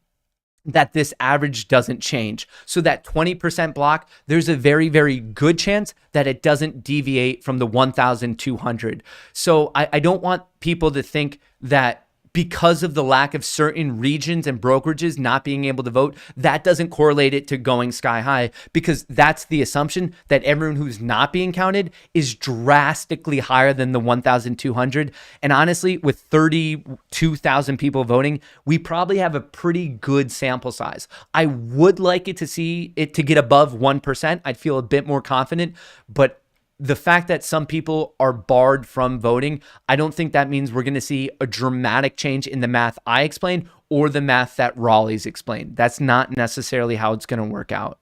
that this average doesn't change. So that 20% block, there's a very, very good chance that it doesn't deviate from the 1,200. So I don't want people to think that because of the lack of certain regions and brokerages not being able to vote, that doesn't correlate it to going sky high, because that's the assumption that everyone who's not being counted is drastically higher than the 1,200. And honestly, with 32,000 people voting, we probably have a pretty good sample size. I would like it to see it to get above 1%. I'd feel a bit more confident, but the fact that some people are barred from voting, I don't think that means we're going to see a dramatic change in the math I explained or the math that Raleigh's explained. That's not necessarily how it's going to work out.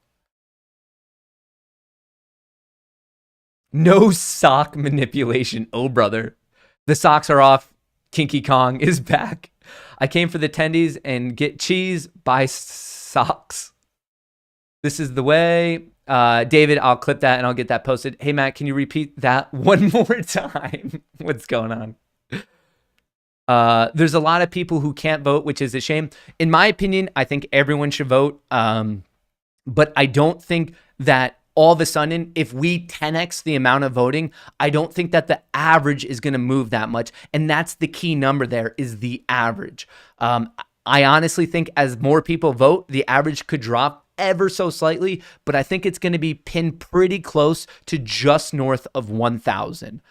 No sock manipulation. Oh, brother. The socks are off. Kinky Kong is back. I came for the tendies and get cheese, buy socks. This is the way. David, I'll clip that and I'll get that posted. Hey, Matt, can you repeat that one more time? What's going on? There's a lot of people who can't vote, which is a shame. In my opinion, I think everyone should vote. But I don't think that all of a sudden, if we 10x the amount of voting, I don't think that the average is going to move that much. And that's the key number there, is the average. I honestly think as more people vote, the average could drop ever so slightly, but I think it's going to be pinned pretty close to just north of 1,000.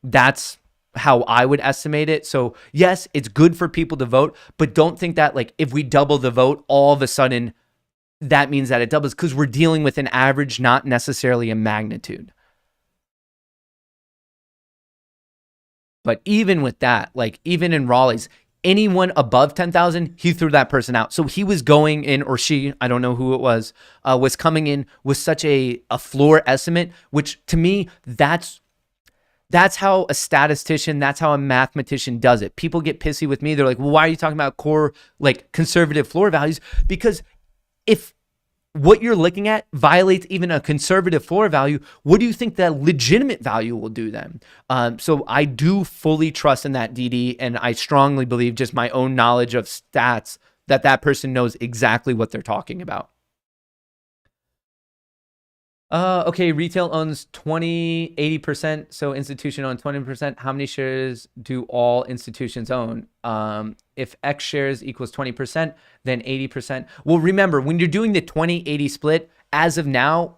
That's how I would estimate it. So yes, it's good for people to vote, but don't think that like if we double the vote, all of a sudden that means that it doubles, because we're dealing with an average, not necessarily a magnitude. But even with that, like even in Raleigh's, anyone above 10,000, he threw that person out. So he was going in, or she, I don't know who it was coming in with such a floor estimate, which to me, that's how a statistician, that's how a mathematician does it. People get pissy with me. They're like, well, why are you talking about core, like conservative floor values? Because if what you're looking at violates even a conservative floor value, what do you think that legitimate value will do then? So I do fully trust in that, DD, and I strongly believe, just my own knowledge of stats, that that person knows exactly what they're talking about. Okay, retail owns 80%, so institution owns 20%. How many shares do all institutions own? If X shares equals 20%, then 80%. Well, remember, when you're doing the 20-80 split, as of now,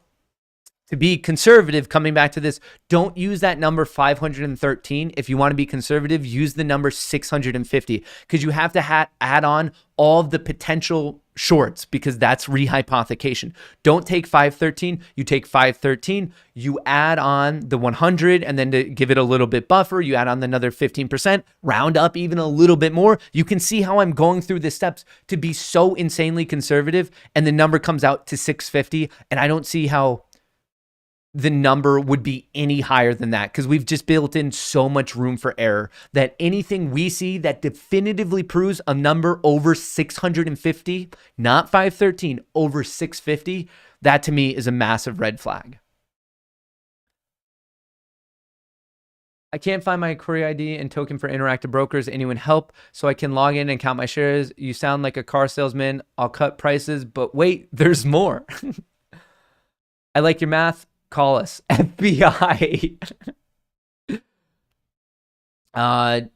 to be conservative, coming back to this, don't use that number 513. If you want to be conservative, use the number 650, because you have to add on all of the potential shorts, because that's rehypothecation. Don't take 513. You take 513. You add on the 100, and then to give it a little bit buffer, you add on another 15%, round up even a little bit more. You can see how I'm going through the steps to be so insanely conservative, and the number comes out to 650, and I don't see how the number would be any higher than that, because we've just built in so much room for error that anything we see that definitively proves a number over 650, not 513, over 650, that to me is a massive red flag. I can't find my query ID and token for Interactive Brokers. Anyone help so I can log in and count my shares? You sound like a car salesman. I'll cut prices, but wait, there's more. I like your math. Call us, FBI.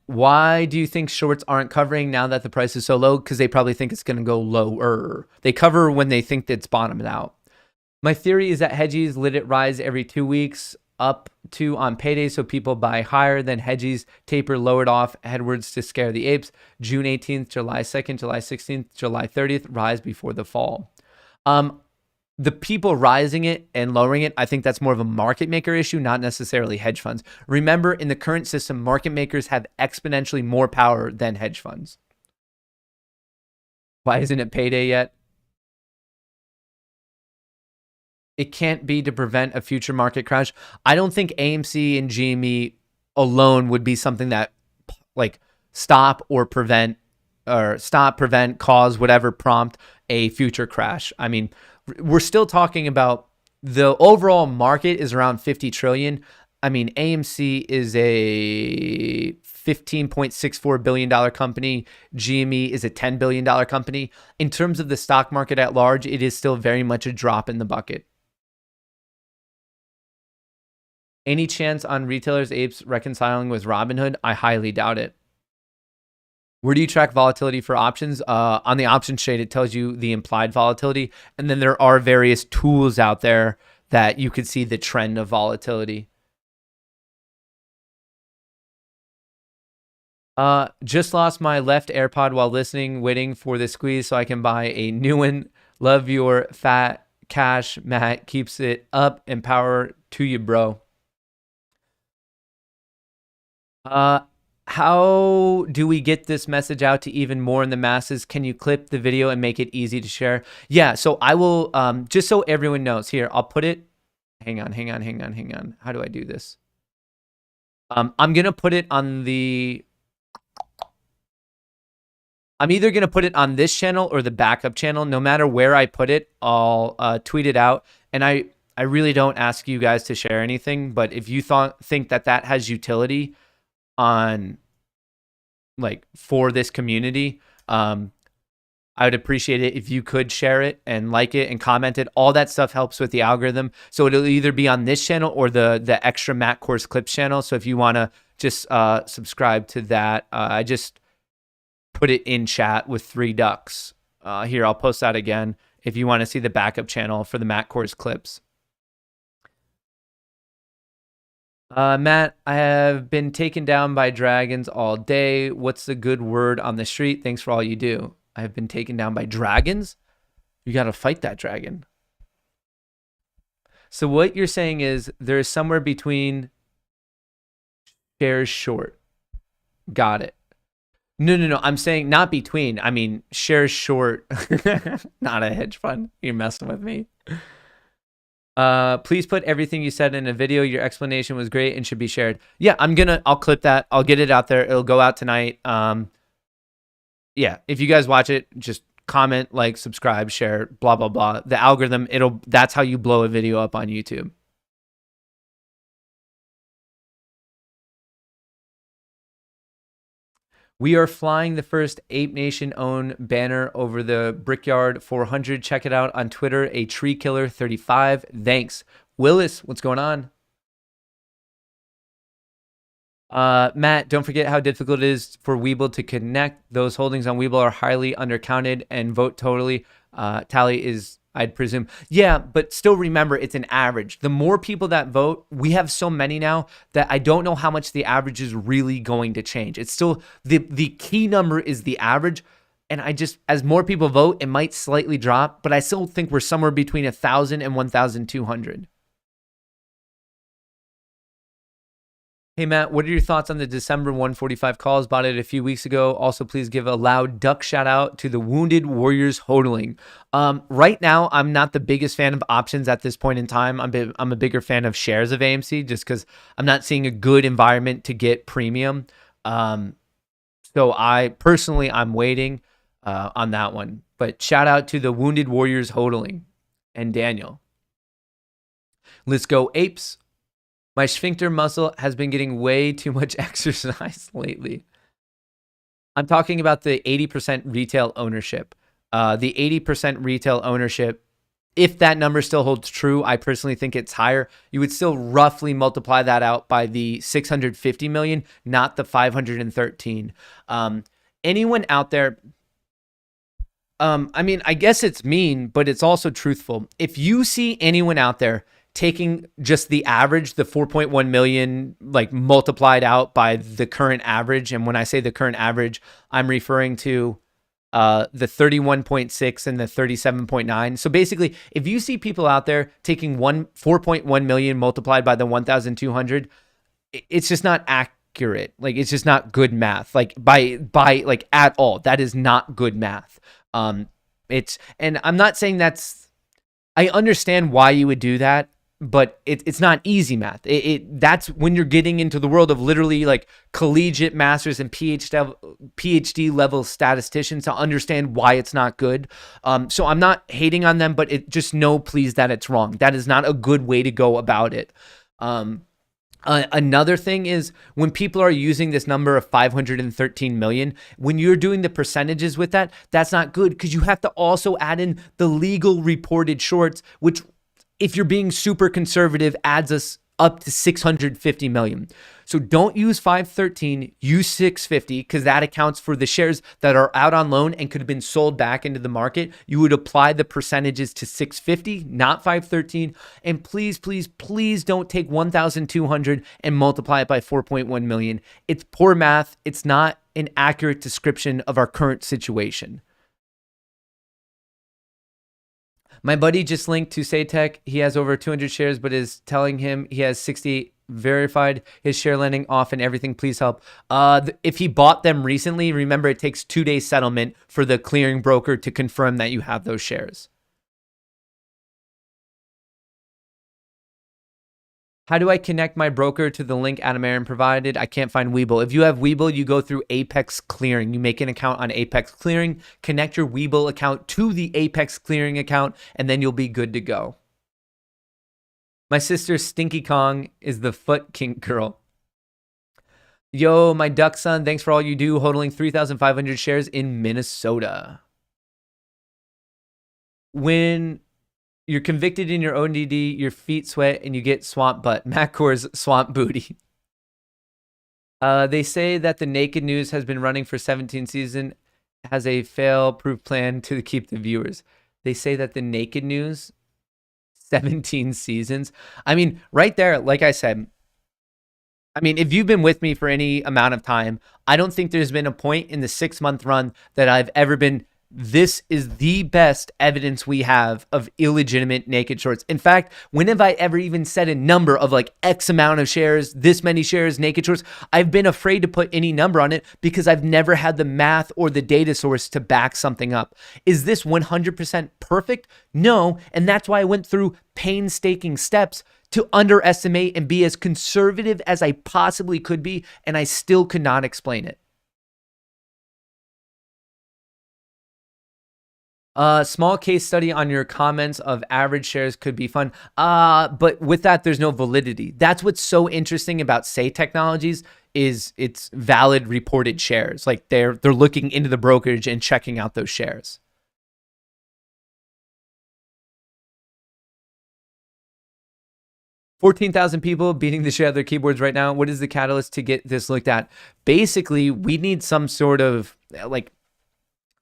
Why do you think shorts aren't covering now that the price is so low? Because they probably think it's going to go lower. They cover when they think it's bottomed out. My theory is that hedges let it rise every 2 weeks up to on payday, so people buy higher. Then hedges taper lowered off headwards to scare the apes. June 18th, July 2nd, July 16th, July 30th, rise before the fall. The people rising it and lowering it, I think that's more of a market maker issue, not necessarily hedge funds. Remember, in the current system, market makers have exponentially more power than hedge funds. Why isn't it payday yet? It can't be to prevent a future market crash. I don't think AMC and GME alone would be something that like stop, prevent, cause, whatever, prompt a future crash. I mean, we're still talking about the overall market is around 50 trillion. I mean, AMC is a $15.64 billion company. GME is a $10 billion company. In terms of the stock market at large, it is still very much a drop in the bucket. Any chance on retailers apes reconciling with Robinhood? I highly doubt it. Where do you track volatility for options? On the options trade, it tells you the implied volatility. And then there are various tools out there that you could see the trend of volatility. Just lost my left AirPod while listening, waiting for the squeeze so I can buy a new one. Love your fat cash, Matt. Keeps it up and power to you, bro. How do we get this message out to even more in the masses? Can you clip the video and make it easy to share? Yeah, so I will, just so everyone knows here, I'll put it, hang on. How do I do this? I'm going to put it on I'm either going to put it on this channel or the backup channel. No matter where I put it, I'll tweet it out. And I really don't ask you guys to share anything, but if you think that has utility on for this community, I would appreciate it if you could share it and like it and comment it. All that stuff helps with the algorithm. So it'll either be on this channel or the extra Matt Kohrs Clips channel. So if you want to just subscribe to that, I just put it in chat with 3 ducks. Here, I'll post that again if you want to see the backup channel for the Matt Kohrs Clips. Matt, I have been taken down by dragons all day. What's the good word on the street? Thanks for all you do. I have been taken down by dragons? You got to fight that dragon. So what you're saying is there's somewhere between shares short. Got it. No. I'm saying not between. I mean, shares short. Not a hedge fund. You're messing with me. Please put everything you said in a video. Your explanation was great and should be shared. Yeah, I'll clip that. I'll get it out there. It'll go out tonight. Yeah, if you guys watch it, just comment, like, subscribe, share, blah, blah, blah. The algorithm, that's how you blow a video up on YouTube. We are flying the first Ape Nation owned banner over the Brickyard 400. Check it out on Twitter, a tree killer 35. Thanks. Willis, what's going on? Matt, don't forget how difficult it is for Webull to connect. Those holdings on Webull are highly undercounted and vote totally. Tally is, I'd presume. Yeah, but still remember, it's an average. The more people that vote, we have so many now that I don't know how much the average is really going to change. It's still, the key number is the average. And as more people vote, it might slightly drop, but I still think we're somewhere between 1,000 and 1,200. Hey, Matt, what are your thoughts on the December 145 calls? Bought it a few weeks ago. Also, please give a loud duck shout out to the Wounded Warriors hodling. Right now, I'm not the biggest fan of options at this point in time. I'm a bigger fan of shares of AMC just because I'm not seeing a good environment to get premium. So I'm waiting on that one. But shout out to the Wounded Warriors hodling and Daniel. Let's go Apes. My sphincter muscle has been getting way too much exercise lately. I'm talking about the 80% retail ownership. The 80% retail ownership, if that number still holds true, I personally think it's higher. You would still roughly multiply that out by the 650 million, not the 513. Anyone out there, I mean, I guess it's mean, but it's also truthful. If you see anyone out there taking just the average, the 4.1 million, like multiplied out by the current average. And when I say the current average, I'm referring to the 31.6 and the 37.9. So basically, if you see people out there taking 4.1 million multiplied by the 1,200, it's just not accurate. Like, it's just not good math. Like by like at all. That is not good math. And I'm not saying I understand why you would do that, but it's not easy math. That's when you're getting into the world of literally like collegiate masters and PhD level statisticians to understand why it's not good. So I'm not hating on them, but just know, please, that it's wrong. That is not a good way to go about it. Another thing is when people are using this number of 513 million, when you're doing the percentages with that, that's not good because you have to also add in the legal reported shorts, which, if you're being super conservative, adds us up to 650 million. So don't use 513, use 650, because that accounts for the shares that are out on loan and could have been sold back into the market. You would apply the percentages to 650, not 513. And please, please, please don't take 1,200 and multiply it by 4.1 million. It's poor math. It's not an accurate description of our current situation. My buddy just linked to Saytech. He has over 200 shares, but is telling him he has 60 verified. His share landing off and everything. Please help. If he bought them recently, remember it takes 2 days settlement for the clearing broker to confirm that you have those shares. How do I connect my broker to the link Adam Aaron provided? I can't find Webull. If you have Webull, you go through Apex Clearing. You make an account on Apex Clearing, connect your Webull account to the Apex Clearing account, and then you'll be good to go. My sister Stinky Kong is the foot kink girl. Yo, my duck son, thanks for all you do, hodling 3,500 shares in Minnesota. When you're convicted in your ODD, your feet sweat, and you get swamp butt. Matt Kohrs, swamp booty. They say that the Naked News has been running for 17 seasons, has a fail-proof plan to keep the viewers. They say that the Naked News, 17 seasons. I mean, right there, like I said, I mean, if you've been with me for any amount of time, I don't think there's been a point in the 6-month run that I've ever been, this is the best evidence we have of illegitimate naked shorts. In fact, when have I ever even said a number of like X amount of shares, this many shares, naked shorts? I've been afraid to put any number on it because I've never had the math or the data source to back something up. Is this 100% perfect? No. And that's why I went through painstaking steps to underestimate and be as conservative as I possibly could be. And I still could not explain it. Small case study on your comments of average shares could be fun. But with that, there's no validity. That's what's so interesting about Say Technologies is it's valid reported shares. Like they're looking into the brokerage and checking out those shares. $14,000 people beating the shit out of their keyboards right now. What is the catalyst to get this looked at? Basically, we need some sort of like,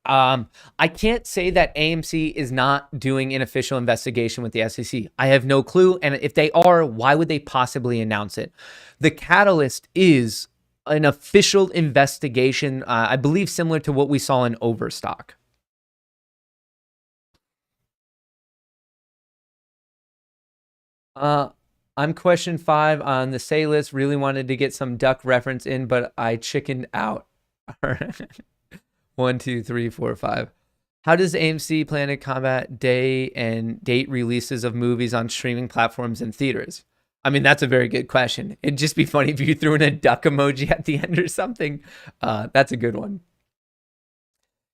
I can't say that AMC is not doing an official investigation with the SEC. I have no clue. And if they are, why would they possibly announce it? The catalyst is an official investigation, I believe similar to what we saw in Overstock. I'm question 5 on the say list. Really wanted to get some duck reference in, but I chickened out. 1, 2, 3, 4, 5. How does AMC plan to combat day and date releases of movies on streaming platforms and theaters? I mean, that's a very good question. It'd just be funny if you threw in a duck emoji at the end or something. That's a good one.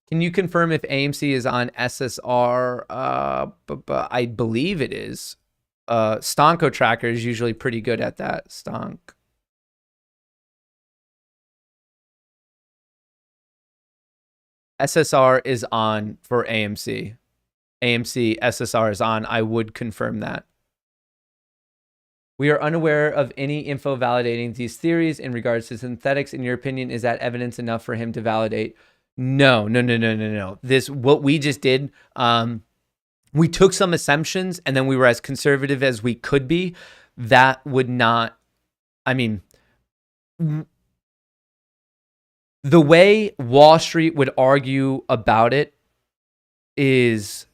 Can you confirm if AMC is on SSR? I believe it is. Stonko Tracker is usually pretty good at that. Stonk. SSR is on for AMC. AMC SSR is on. I would confirm that. We are unaware of any info validating these theories in regards to synthetics. In your opinion, is that evidence enough for him to validate? No. This, what we just did, we took some assumptions and then we were as conservative as we could be. That would not, I mean, the way Wall Street would argue about it is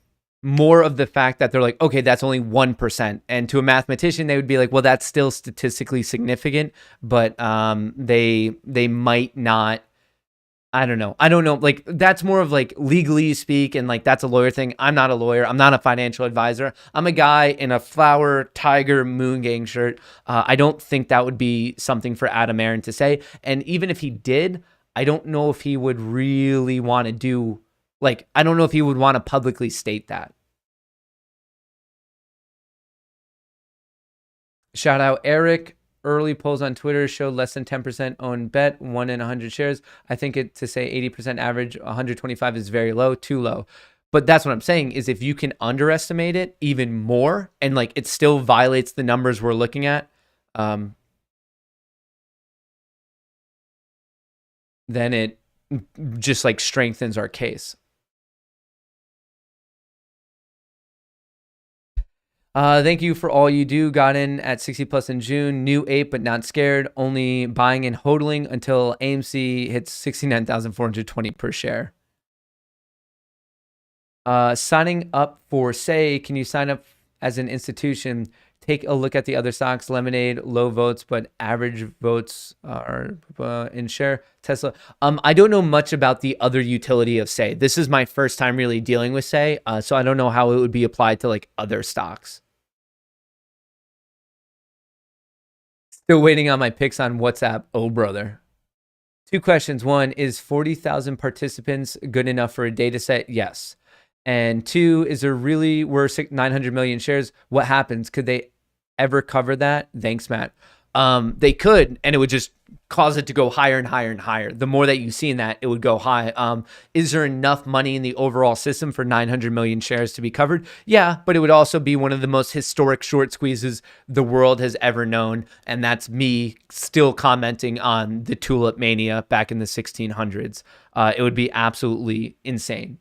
more of the fact that they're like, okay, that's only 1%. And to a mathematician, they would be like, well, that's still statistically significant, but they might not. I don't know. Like, that's more of like legally speak, and like that's a lawyer thing. I'm not a lawyer. I'm not a financial advisor. I'm a guy in a flower tiger moon gang shirt. I don't think that would be something for Adam Aaron to say. And even if he did, I don't know if he would really want to do, like, I don't know if he would want to publicly state that. Shout out Eric. Early polls on Twitter showed less than 10% own bet, 1 in 100 shares. I think to say 80% average, 125 is very low, too low. But that's what I'm saying is if you can underestimate it even more and like it still violates the numbers we're looking at, then it just like strengthens our case. Thank you for all you do. Got in at 60 plus in June. New ape, but not scared. Only buying and hodling until AMC hits 69,420 per share. Signing up for Say, can you sign up as an institution? Take a look at the other stocks. Lemonade, low votes, but average votes are in share. Tesla. I don't know much about the other utility of Say. This is my first time really dealing with Say, so I don't know how it would be applied to like other stocks. Still waiting on my picks on WhatsApp. Oh, brother. 2 questions. 1, is 40,000 participants good enough for a data set? Yes. And 2, is there really were 900 million shares? What happens? Could they ever cover that? Thanks, Matt. They could, and it would just cause it to go higher and higher and higher. The more that you see in that, it would go high. Is there enough money in the overall system for 900 million shares to be covered? Yeah, but it would also be one of the most historic short squeezes the world has ever known. And that's me still commenting on the tulip mania back in the 1600s. It would be absolutely insane.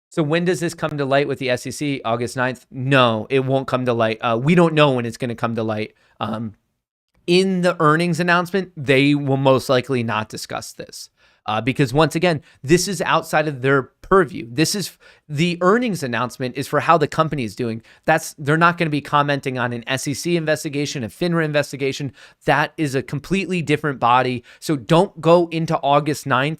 So when does this come to light with the SEC? August 9th? No, it won't come to light. We don't know when it's going to come to light. In the earnings announcement, they will most likely not discuss this because once again, this is outside of their purview. This is the earnings announcement is for how the company is doing. They're not going to be commenting on an SEC investigation, a FINRA investigation. That is a completely different body. So don't go into August 9th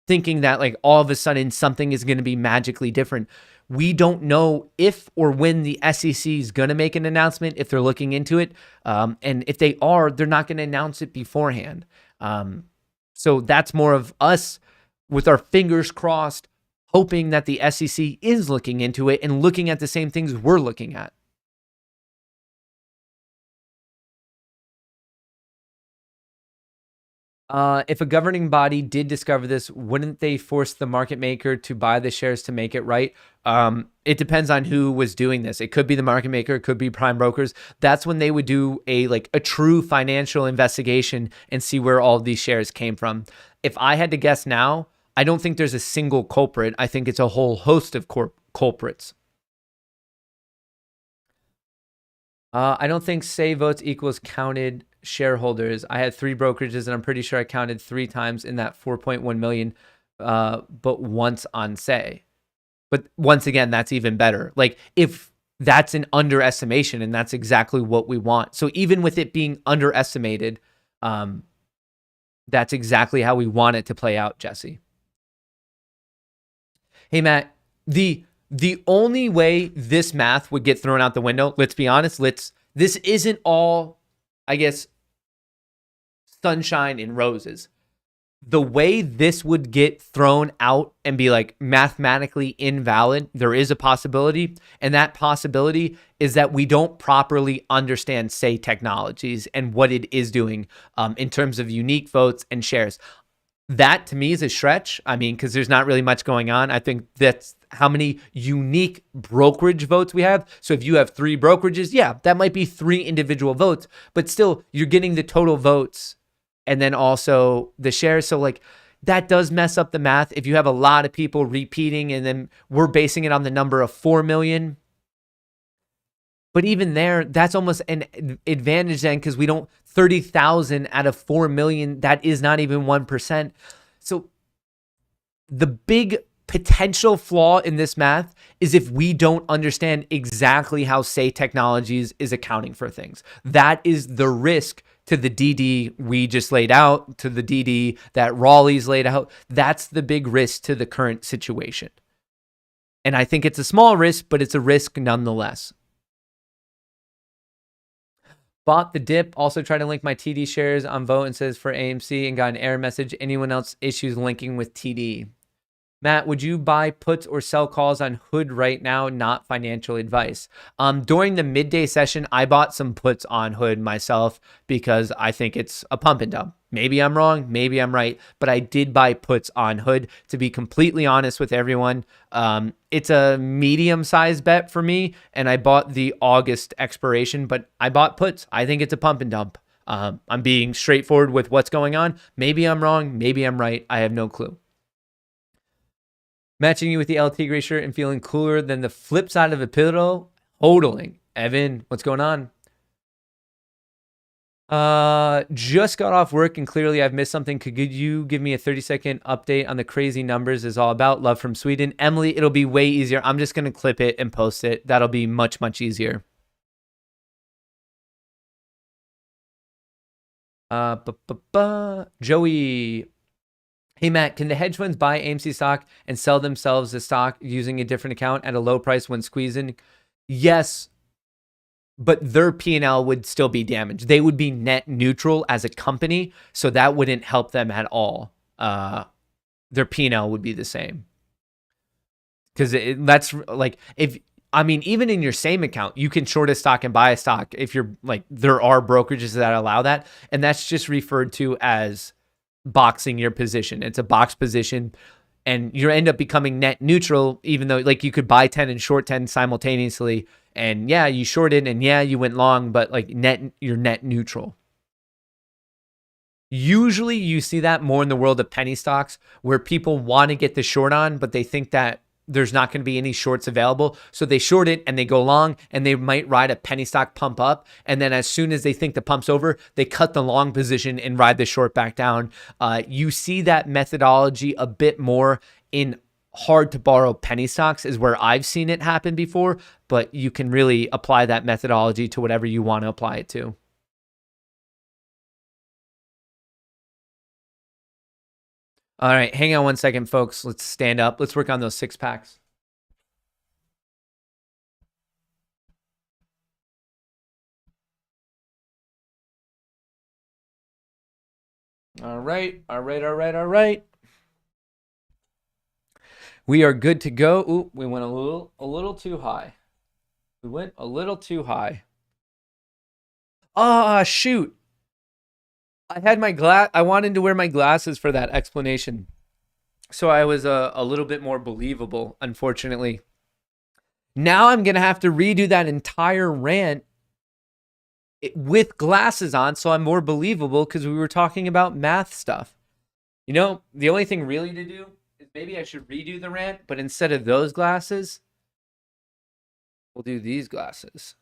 thinking that like all of a sudden something is going to be magically different. We don't know if or when the SEC is going to make an announcement, if they're looking into it. And if they are, they're not going to announce it beforehand. So that's more of us with our fingers crossed, hoping that the SEC is looking into it and looking at the same things we're looking at. If a governing body did discover this, wouldn't they force the market maker to buy the shares to make it right? It depends on who was doing this. It could be the market maker, it could be prime brokers. That's when they would do a true financial investigation and see where all of these shares came from. If I had to guess now, I don't think there's a single culprit. I think it's a whole host of culprits. I don't think say votes equals counted shareholders. I had 3 brokerages and I'm pretty sure I counted 3 times in that 4.1 million, but once on say. But once again, that's even better. Like if that's an underestimation and that's exactly what we want. So even with it being underestimated, that's exactly how we want it to play out, Jesse. Hey, Matt, the only way this math would get thrown out the window, let's be honest, this isn't all, I guess, sunshine and roses. The way this would get thrown out and be like mathematically invalid, there is a possibility. And that possibility is that we don't properly understand Say Technologies and what it is doing in terms of unique votes and shares. That to me is a stretch. I mean, because there's not really much going on. I think that's how many unique brokerage votes we have. So if you have 3 brokerages, yeah, that might be 3 individual votes, but still you're getting the total votes and then also the shares. So like that does mess up the math. If you have a lot of people repeating and then we're basing it on the number of 4 million. But even there, that's almost an advantage then because we don't 30,000 out of 4 million. That is not even 1%. So the big potential flaw in this math is if we don't understand exactly how Say Technologies is accounting for things. That is the risk to the DD we just laid out, to the DD that Raleigh's laid out. That's the big risk to the current situation. And I think it's a small risk, but it's a risk nonetheless. Bought the dip, also tried to link my TD shares on Vote and says for AMC and got an error message. Anyone else issues linking with TD? Matt, would you buy puts or sell calls on Hood right now? Not financial advice. During the midday session, I bought some puts on Hood myself because I think it's a pump and dump. Maybe I'm wrong, maybe I'm right, but I did buy puts on Hood. To be completely honest with everyone, it's a medium-sized bet for me, and I bought the August expiration, but I bought puts. I think it's a pump and dump. I'm being straightforward with what's going on. Maybe I'm wrong, maybe I'm right. I have no clue. Matching you with the LT gray shirt and feeling cooler than the flip side of a pillow. Hodling. Evan, what's going on? Just got off work and clearly I've missed something. Could you give me a 30-second update on the crazy numbers is all about? Love from Sweden. Emily, it'll be way easier. I'm just going to clip it and post it. That'll be much, much easier. Joey. Hey, Matt, can the hedge funds buy AMC stock and sell themselves the stock using a different account at a low price when squeezing? Yes, but their P&L would still be damaged. They would be net neutral as a company, so that wouldn't help them at all. Their P&L would be the same. Because that's like, even in your same account, you can short a stock and buy a stock if you're like, there are brokerages that allow that. And that's just referred to as boxing your position. It's a box position and you end up becoming net neutral, even though like you could buy 10 and short 10 simultaneously. And yeah, you shorted and yeah, you went long, but like you're net neutral. Usually you see that more in the world of penny stocks where people want to get the short on, but they think that there's not going to be any shorts available. So they short it and they go long and they might ride a penny stock pump up. And then as soon as they think the pump's over, they cut the long position and ride the short back down. You see that methodology a bit more in hard to borrow penny stocks is where I've seen it happen before, but you can really apply that methodology to whatever you want to apply it to. All right, hang on one second, folks. Let's stand up. Let's work on those 6-packs. All right. We are good to go. Ooh, we went a little too high. We went a little too high. Ah, shoot. I had my I wanted to wear my glasses for that explanation. So I was a little bit more believable, unfortunately. Now I'm going to have to redo that entire rant with glasses on so I'm more believable because we were talking about math stuff. You know, the only thing really to do is maybe I should redo the rant, but instead of those glasses, we'll do these glasses.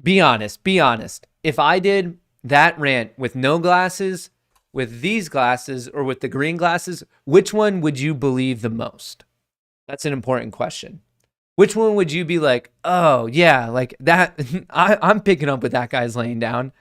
Be honest. If I did that rant with no glasses, with these glasses, or with the green glasses, which one would you believe the most? That's an important question. Which one would you be like, oh, yeah, like that? I'm picking up what that guy's laying down.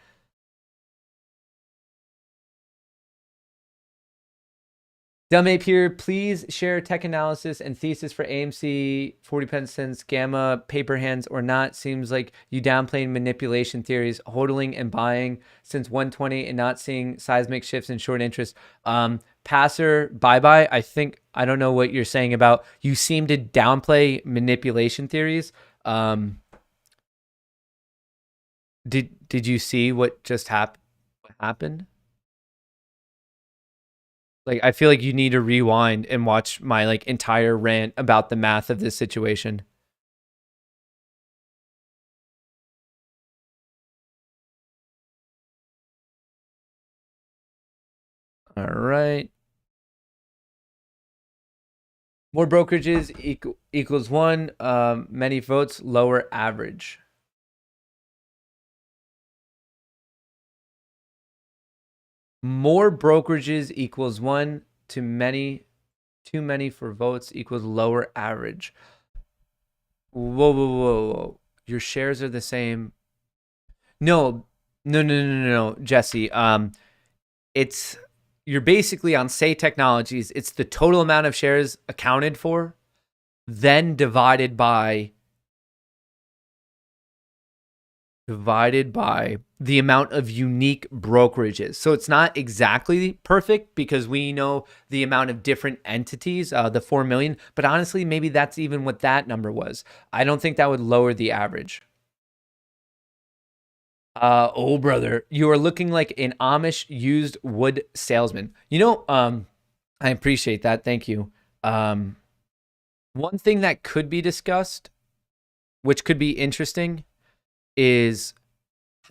Delmape here, please share tech analysis and thesis for AMC, 40 cents, gamma, paper hands or not. Seems like you downplaying manipulation theories, hodling and buying since 120 and not seeing seismic shifts in short interest. Passer, bye-bye. I don't know what you're saying about, you seem to downplay manipulation theories. Did you see what just happened? Like, I feel like you need to rewind and watch my like entire rant about the math of this situation. All right. More brokerages equals one. Many votes, lower average. More brokerages equals one. Too many for votes equals lower average. Whoa. Your shares are the same. No, Jesse. You're basically on Say Technologies. It's the total amount of shares accounted for, then divided by the amount of unique brokerages. So it's not exactly perfect because we know the amount of different entities, the 4 million, but honestly, maybe that's even what that number was. I don't think that would lower the average. Oh, brother, you are looking like an Amish used wood salesman. I appreciate that. Thank you. Um, One thing that could be discussed, which could be interesting, is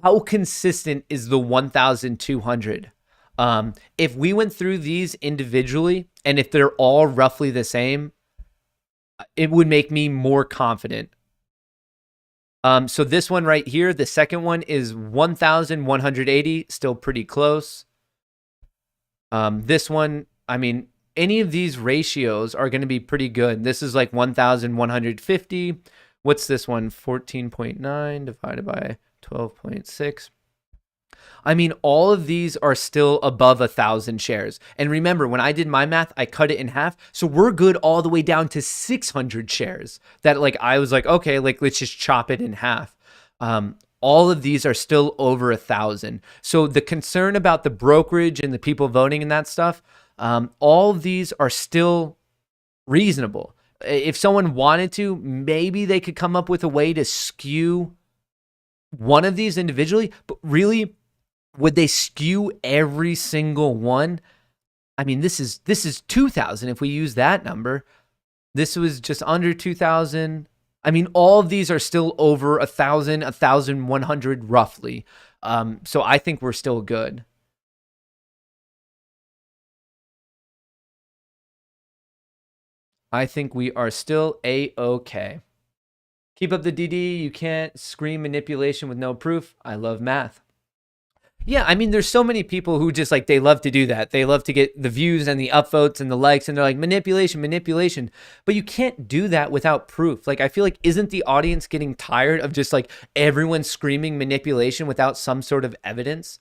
how consistent is the 1,200? If we went through these individually and if they're all roughly the same, it would make me more confident. So this one right here, the second one is 1,180, still pretty close. This one, I mean, any of these ratios are going to be pretty good. This is like 1,150. What's this one? 14.9 divided by 12.6. I mean, all of these are still above 1,000 shares. And remember, when I did my math, I cut it in half. So we're good all the way down to 600 shares that like, I was like, okay, like let's just chop it in half. All of these are still over 1,000. So the concern about the brokerage and the people voting and that stuff, all of these are still reasonable. If someone wanted to, maybe they could come up with a way to skew one of these individually, but really, would they skew every single one? I mean, this is 2,000 if we use that number. This was just under 2,000. I mean, all of these are still over 1,000, 1,100 roughly. So I think we're still good. I think we are still A-okay. Keep up the DD. You can't scream manipulation with no proof. I love math. Yeah, I mean, there's so many people who just like, they love to do that. They love to get the views and the upvotes and the likes, and they're like, manipulation, manipulation. But you can't do that without proof. Like, I feel like, isn't the audience getting tired of just like everyone screaming manipulation without some sort of evidence?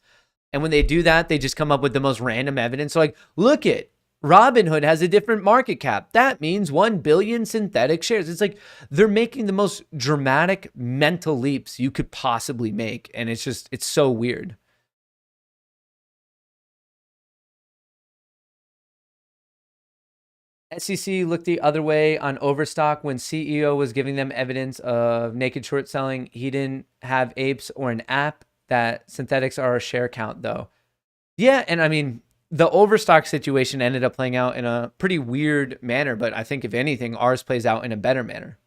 And when they do that, they just come up with the most random evidence. So like, look it. Robinhood has a different market cap. That means 1 billion synthetic shares. It's like they're making the most dramatic mental leaps you could possibly make. And it's so weird. SEC looked the other way on Overstock when CEO was giving them evidence of naked short selling. He didn't have apes or an app. That synthetics are a share count, though. Yeah, and I mean, the Overstock situation ended up playing out in a pretty weird manner, but I think if anything, ours plays out in a better manner.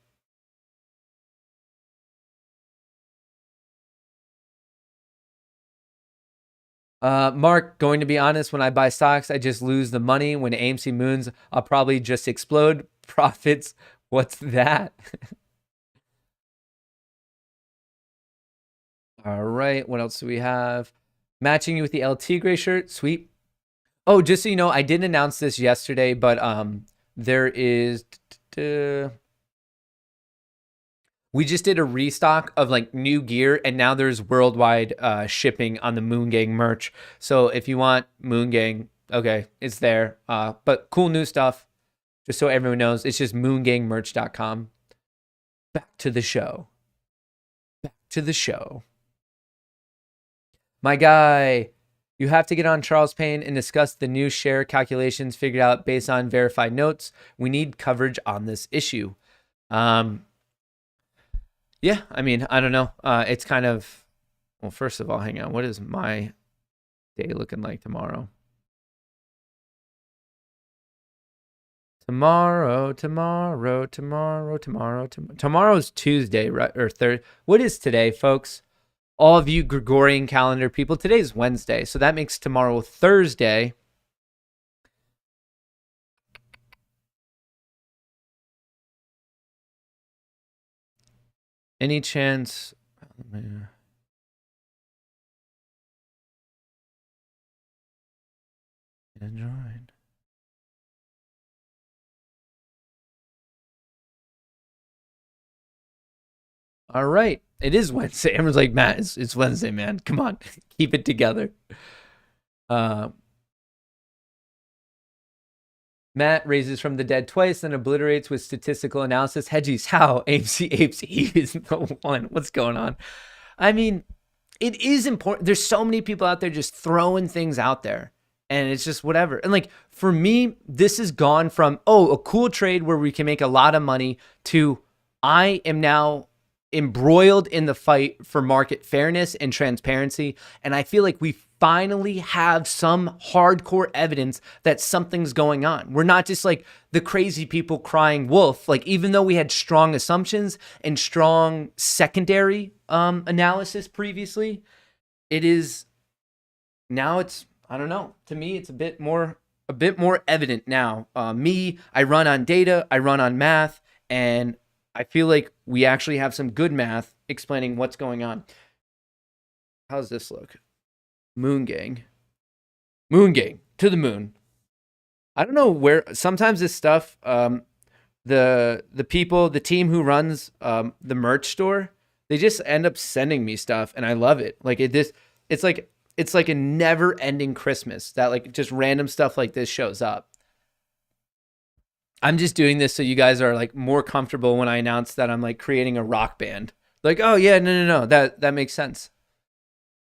Mark, going to be honest, when I buy stocks, I just lose the money. When AMC moons, I'll probably just explode. Profits, what's that? All right, what else do we have? Matching you with the LT gray shirt, sweet. Oh, just so you know, I didn't announce this yesterday, but there is we just did a restock of like new gear, and now there's worldwide shipping on the Moon Gang merch. So if you want Moon Gang, okay, it's there. But cool new stuff. Just so everyone knows, it's just moongangmerch.com. Back to the show. Back to the show. My guy, you have to get on Charles Payne and discuss the new share calculations figured out based on verified notes. We need coverage on this issue. Yeah, I mean, I don't know. It's kind of, well, first of all, hang on. What is my day looking like tomorrow? Tomorrow's Tuesday, right? Or third. What is today, folks? All of you Gregorian calendar people, today's Wednesday. So that makes tomorrow Thursday. Any chance? Join. All right. It is Wednesday. Everyone's like, Matt, it's Wednesday, man. Come on. Keep it together. Matt raises from the dead twice, then obliterates with statistical analysis. Hedges, how? AMC apes, he is the one. What's going on? I mean, it is important. There's so many people out there just throwing things out there, and it's just whatever. And like, for me, this has gone from, oh, a cool trade where we can make a lot of money, to I am now embroiled in the fight for market fairness and transparency. And I feel like we finally have some hardcore evidence that something's going on. We're not just like the crazy people crying wolf. Like, even though we had strong assumptions and strong secondary analysis previously, it is now it's, I don't know, to me, it's a bit more evident now. I run on data, I run on math, and I feel like we actually have some good math explaining what's going on. How's this look? Moon gang to the moon. I don't know where, sometimes this stuff, the people, the team who runs the merch store, they just end up sending me stuff, and I love it. Like it's like a never ending Christmas that like just random stuff like this shows up. I'm just doing this so you guys are like more comfortable when I announce that I'm like creating a rock band. Like, oh yeah, no, that makes sense.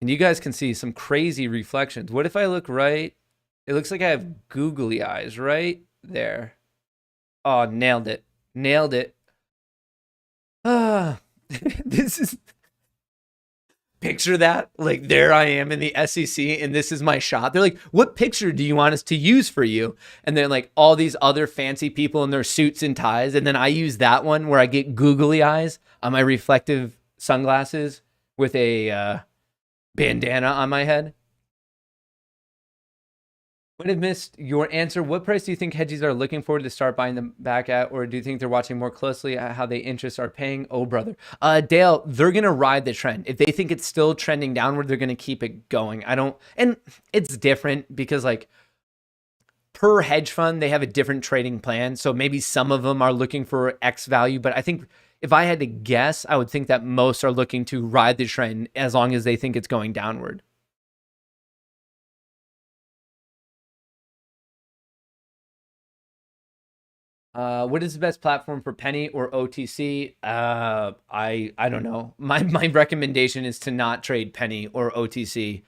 And you guys can see some crazy reflections. What if I look right? It looks like I have googly eyes right there. Oh, nailed it. Ah, this is, picture that. Like, there I am in the SEC and this is my shot. They're like, what picture do you want us to use for you? And then like all these other fancy people in their suits and ties. And then I use that one where I get googly eyes on my reflective sunglasses with a bandana on my head. Would have missed your answer. What price do you think hedgies are looking forward to start buying them back at? Or do you think they're watching more closely at how they interests are paying? Oh, brother. Dale, they're going to ride the trend. If they think it's still trending downward, they're going to keep it going. And it's different because like per hedge fund, they have a different trading plan. So maybe some of them are looking for X value, but I think if I had to guess, I would think that most are looking to ride the trend as long as they think it's going downward. What is the best platform for penny or OTC? I don't know. My recommendation is to not trade penny or OTC.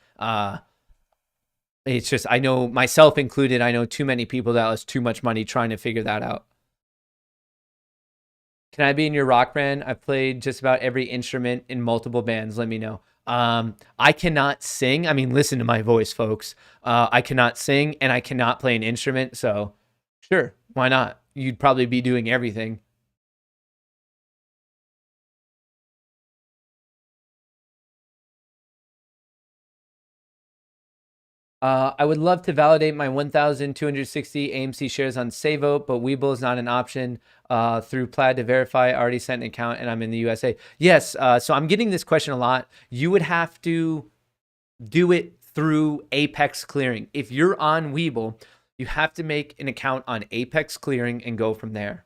It's just, I know, myself included, I know too many people that lost too much money trying to figure that out. Can I be in your rock band? I've played just about every instrument in multiple bands. Let me know. I cannot sing. I mean, listen to my voice, folks. I cannot sing and I cannot play an instrument. So sure, why not? You'd probably be doing everything. I would love to validate my 1,260 AMC shares on Savote, but Webull is not an option through Plaid to verify. I already sent an account and I'm in the USA. Yes, so I'm getting this question a lot. You would have to do it through Apex Clearing. If you're on Webull, you have to make an account on Apex Clearing and go from there.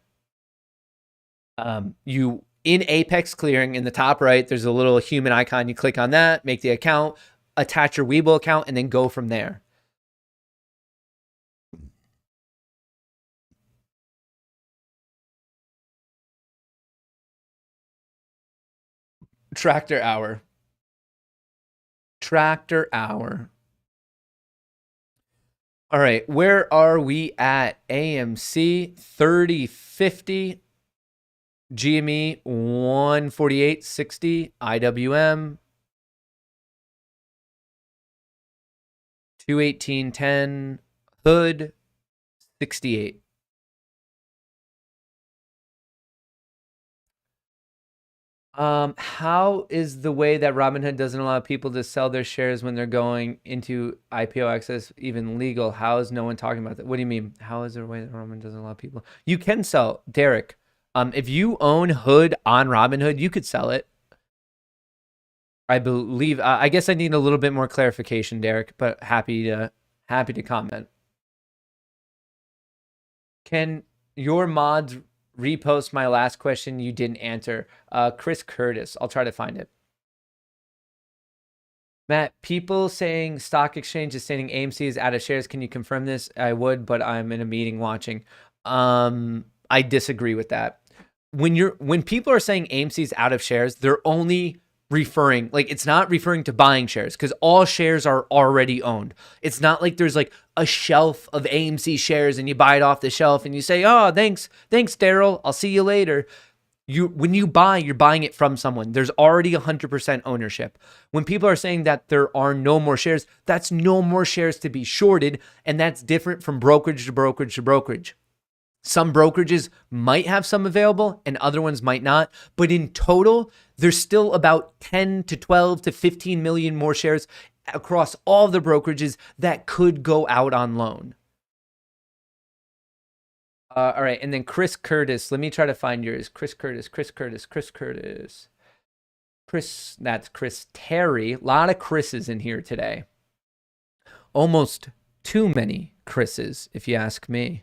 You in Apex Clearing in the top right, there's a little human icon. You click on that, make the account, attach your Webull account, and then go from there. Tractor hour. Tractor hour. All right, where are we at? AMC 3050, GME 148.60, IWM 218.10, Hood 68. How is the way that Robinhood doesn't allow people to sell their shares when they're going into IPO access even legal? How is no one talking about that? What do you mean? How is there a way that Robinhood doesn't allow people? You can sell, Derek. If you own Hood on Robinhood, you could sell it. I believe. I guess I need a little bit more clarification, Derek, but happy to comment. Can your mods repost my last question you didn't answer? Chris Curtis. I'll try to find it. Matt, people saying stock exchange is saying AMC is out of shares. Can you confirm this? I would, but I'm in a meeting watching. I disagree with that. When people are saying AMC is out of shares, they're only referring, like, it's not referring to buying shares because all shares are already owned. It's not like there's like a shelf of AMC shares and you buy it off the shelf and you say, oh, thanks Daryl, I'll see you later. When you buy, you're buying it from someone. There's already 100% ownership. When people are saying that there are no more shares, that's no more shares to be shorted, and that's different from brokerage to brokerage to brokerage. Some brokerages might have some available and other ones might not, but in total, there's still about 10 to 12 to 15 million more shares across all the brokerages that could go out on loan. All right, and then Chris Curtis. Let me try to find yours. Chris Curtis. That's Chris Terry. A lot of Chris's in here today. Almost too many Chris's, if you ask me.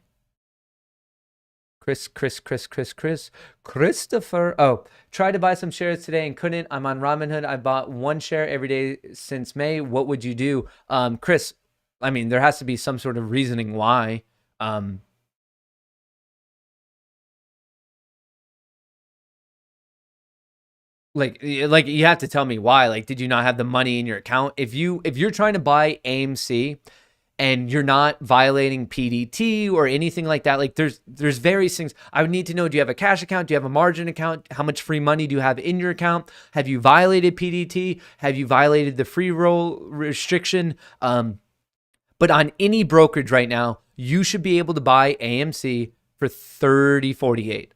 Christopher. Oh, tried to buy some shares today and couldn't. I'm on Robinhood. I bought one share every day since May. What would you do? Chris, I mean, there has to be some sort of reasoning why. Like you have to tell me why. Like, did you not have the money in your account? If you're trying to buy AMC and you're not violating PDT or anything like that, like there's various things. I would need to know, do you have a cash account? Do you have a margin account? How much free money do you have in your account? Have you violated PDT? Have you violated the free roll restriction? But on any brokerage right now, you should be able to buy AMC for 30.48.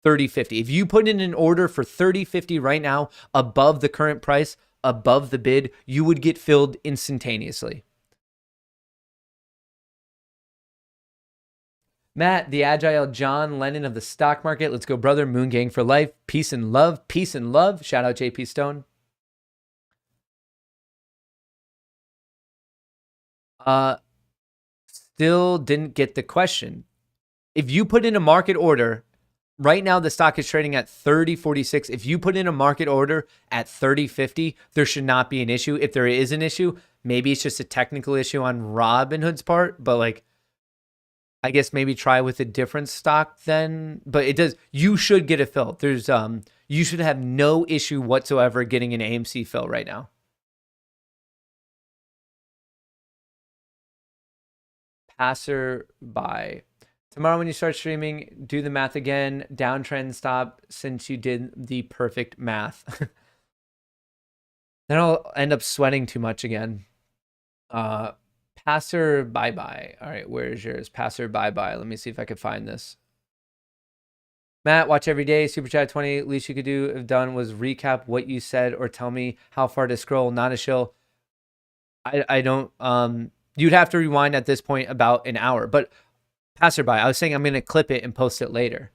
30.50. If you put in an order for 30.50 right now, above the current price, above the bid, you would get filled instantaneously. Matt, the agile John Lennon of the stock market. Let's go, brother. Moon gang for life. Peace and love. Peace and love. Shout out JP Stone. Still didn't get the question. If you put in a market order, right now the stock is trading at 30.46. If you put in a market order at 30.50, there should not be an issue. If there is an issue, maybe it's just a technical issue on Robinhood's part, but like, I guess maybe try with a different stock then. But it does, you should get a fill. You should have no issue whatsoever getting an AMC fill right now. Passerby. Tomorrow when you start streaming, do the math again. Downtrend stop since you did the perfect math. Then I'll end up sweating too much again. Passer bye-bye. All right, where's yours? Passer bye-bye. Let me see if I can find this. Matt, watch every day. Super chat 20. Least you could do if done was recap what you said or tell me how far to scroll. Not a shill. I don't you'd have to rewind at this point about an hour. But passerby, I was saying I'm gonna clip it and post it later.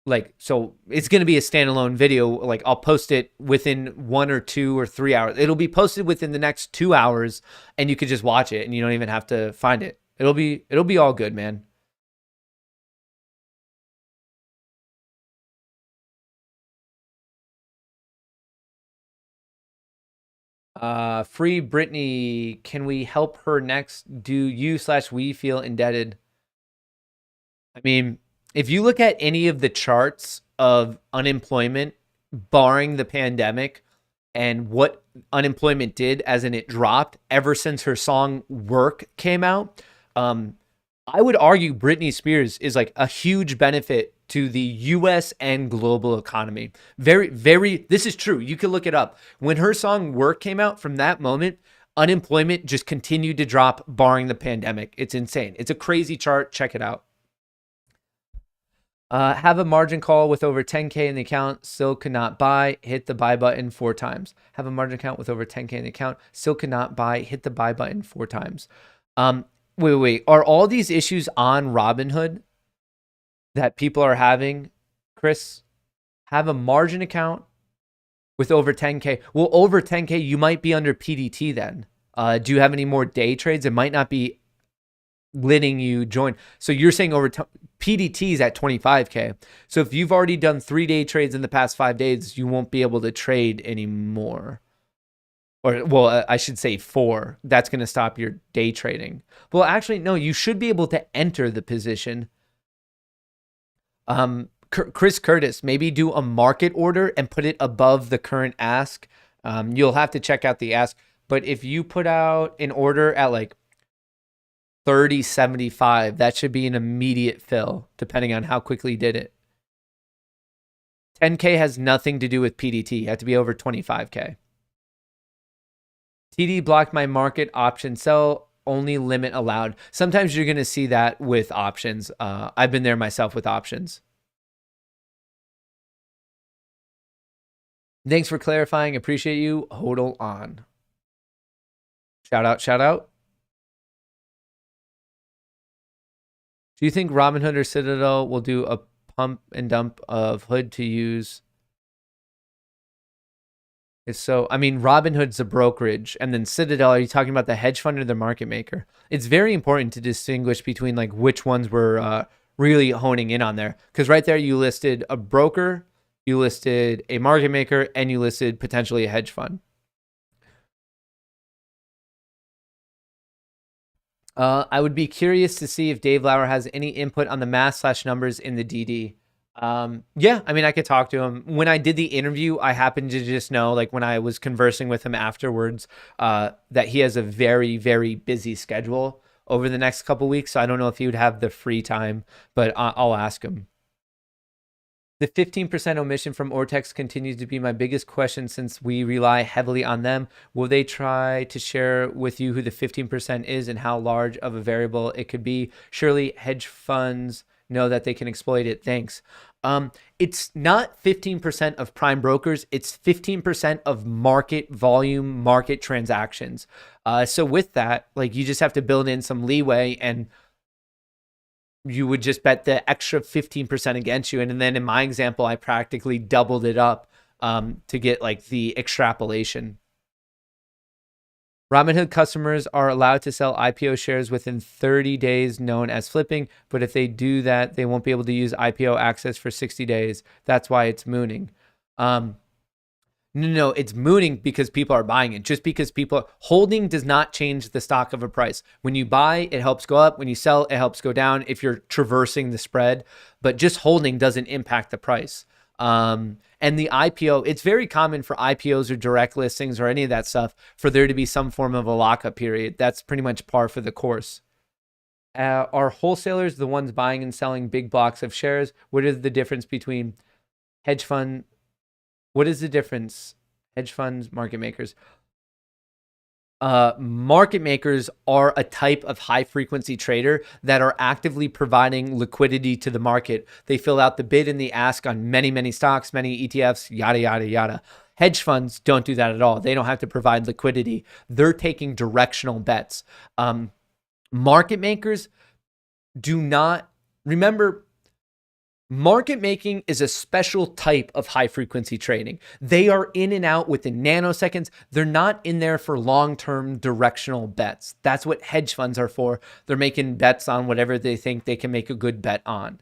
Like, so it's gonna be a standalone video. Like, I'll post it within 1 or 2 or 3 hours. It'll be posted within the next 2 hours, and you could just watch it and you don't even have to find it. It'll be all good, man. Free Brittany, can we help her next? Do you/we feel indebted? I mean, if you look at any of the charts of unemployment, barring the pandemic, and what unemployment did as in it dropped ever since her song Work came out, I would argue Britney Spears is like a huge benefit to the US and global economy. This is true. You can look it up. When her song Work came out, from that moment, unemployment just continued to drop, barring the pandemic. It's insane. It's a crazy chart. Check it out. Have a margin call with over 10K in the account, still cannot buy, hit the buy button 4 times. Have a margin account with over 10K in the account, still cannot buy, hit the buy button 4 times. Wait. Are all these issues on Robinhood that people are having? Chris, have a margin account with over 10K. Well, over 10K, you might be under PDT then. Do you have any more day trades? It might not be letting you join. So you're saying over PDT is at 25K. So if you've already done 3-day trades in the past 5 days, you won't be able to trade anymore. Or, well, I should say 4. That's going to stop your day trading. Well, actually, no, you should be able to enter the position. Chris Curtis, maybe do a market order and put it above the current ask. You'll have to check out the ask. But if you put out an order at like 30.75, that should be an immediate fill, depending on how quickly you did it. 10K has nothing to do with PDT. You have to be over 25K. TD blocked my market option sell only limit allowed. Sometimes you're going to see that with options. I've been there myself with options. Thanks for clarifying. Appreciate you. Hodl on. Shout out, shout out. Do you think Robinhood or Citadel will do a pump and dump of Hood to use? If so, I mean, Robinhood's a brokerage, and then Citadel, are you talking about the hedge fund or the market maker? It's very important to distinguish between like which ones we're really honing in on there. Because right there, you listed a broker, you listed a market maker, and you listed potentially a hedge fund. I would be curious to see if Dave Lauer has any input on the math/numbers in the DD. Yeah, I mean, I could talk to him. When I did the interview, I happened to just know, like when I was conversing with him afterwards, that he has a very, very busy schedule over the next couple weeks. So I don't know if he would have the free time, but I'll ask him. The 15% omission from Ortex continues to be my biggest question since we rely heavily on them. Will they try to share with you who the 15% is and how large of a variable it could be? Surely hedge funds know that they can exploit it. Thanks. It's not 15% of prime brokers. It's 15% of market volume, market transactions. So with that, like you just have to build in some leeway, and you would just bet the extra 15% against you. And then in my example, I practically doubled it up to get like the extrapolation. Robinhood customers are allowed to sell IPO shares within 30 days, known as flipping. But if they do that, they won't be able to use IPO access for 60 days. That's why it's mooning. No, it's mooning because people are buying it. Just because people holding does not change the stock of a price. When you buy, it helps go up. When you sell, it helps go down if you're traversing the spread. But just holding doesn't impact the price. And the IPO, it's very common for IPOs or direct listings or any of that stuff for there to be some form of a lockup period. That's pretty much par for the course. Are wholesalers the ones buying and selling big blocks of shares? What is the difference between hedge fund? What is the difference? Hedge funds, market makers. Market makers are a type of high frequency trader that are actively providing liquidity to the market. They fill out the bid and the ask on many, many stocks, many ETFs, yada, yada, yada. Hedge funds don't do that at all. They don't have to provide liquidity. They're taking directional bets. Market makers do not, remember, market making is a special type of high frequency trading. They are in and out within nanoseconds. They're not in there for long-term directional bets. That's what hedge funds are for. They're making bets on whatever they think they can make a good bet on.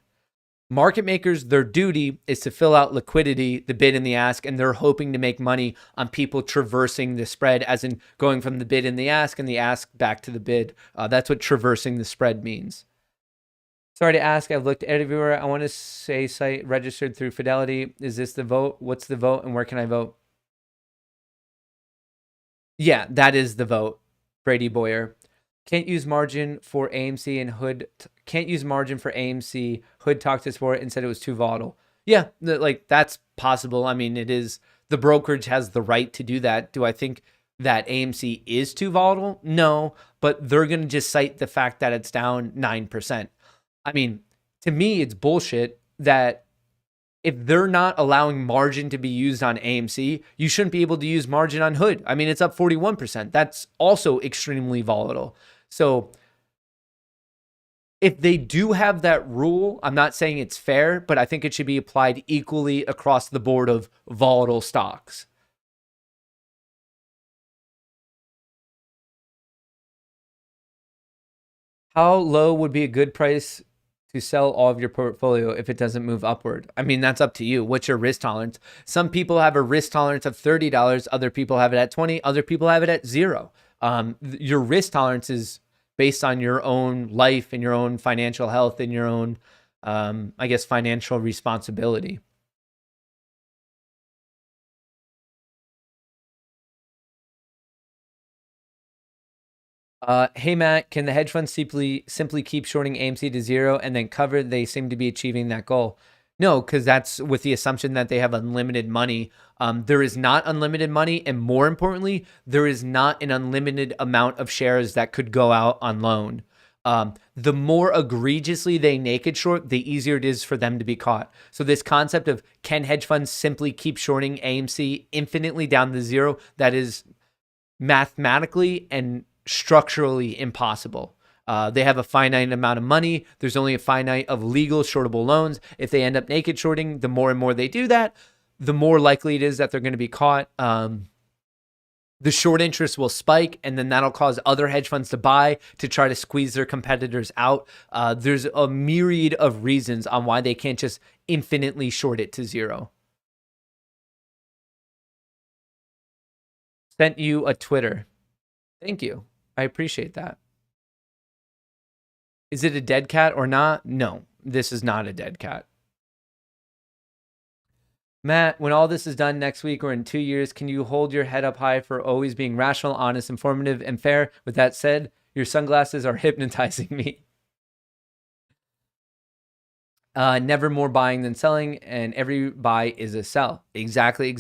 Market makers, their duty is to fill out liquidity, the bid and the ask, and they're hoping to make money on people traversing the spread, as in going from the bid and the ask back to the bid. That's what traversing the spread means. Sorry to ask, I've looked everywhere. I want to say site registered through Fidelity. Is this the vote? What's the vote and where can I vote? Yeah, that is the vote. Brady Boyer. Can't use margin for AMC and Hood. Can't use margin for AMC. Hood talked us for it and said it was too volatile. Yeah, like that's possible. I mean, it is, the brokerage has the right to do that. Do I think that AMC is too volatile? No, but they're going to just cite the fact that it's down 9%. I mean, to me, it's bullshit that if they're not allowing margin to be used on AMC, you shouldn't be able to use margin on Hood. I mean, it's up 41%. That's also extremely volatile. So if they do have that rule, I'm not saying it's fair, but I think it should be applied equally across the board of volatile stocks. How low would be a good price to sell all of your portfolio if it doesn't move upward? I mean, that's up to you. What's your risk tolerance? Some people have a risk tolerance of $30. Other people have it at 20. Other people have it at 0. Your risk tolerance is based on your own life and your own financial health and your own, I guess, financial responsibility. Hey Matt, can the hedge fund simply keep shorting AMC to 0 and then cover? They seem to be achieving that goal. No, because that's with the assumption that they have unlimited money. There is not unlimited money. And more importantly, there is not an unlimited amount of shares that could go out on loan. The more egregiously they naked short, the easier it is for them to be caught. So this concept of can hedge funds simply keep shorting AMC infinitely down to zero, that is mathematically and structurally impossible. They have a finite amount of money. There's only a finite of legal shortable loans. If they end up naked shorting, the more and more they do that, the more likely it is that they're going to be caught. The short interest will spike, and then that'll cause other hedge funds to buy to try to squeeze their competitors out. There's a myriad of reasons on why they can't just infinitely short it to zero. Sent you a Twitter. Thank you. I appreciate that. Is it a dead cat or not? No, this is not a dead cat. Matt, when all this is done next week or in 2 years, can you hold your head up high for always being rational, honest, informative, and fair? With that said, your sunglasses are hypnotizing me. Never more buying than selling, and every buy is a sell. Exactly.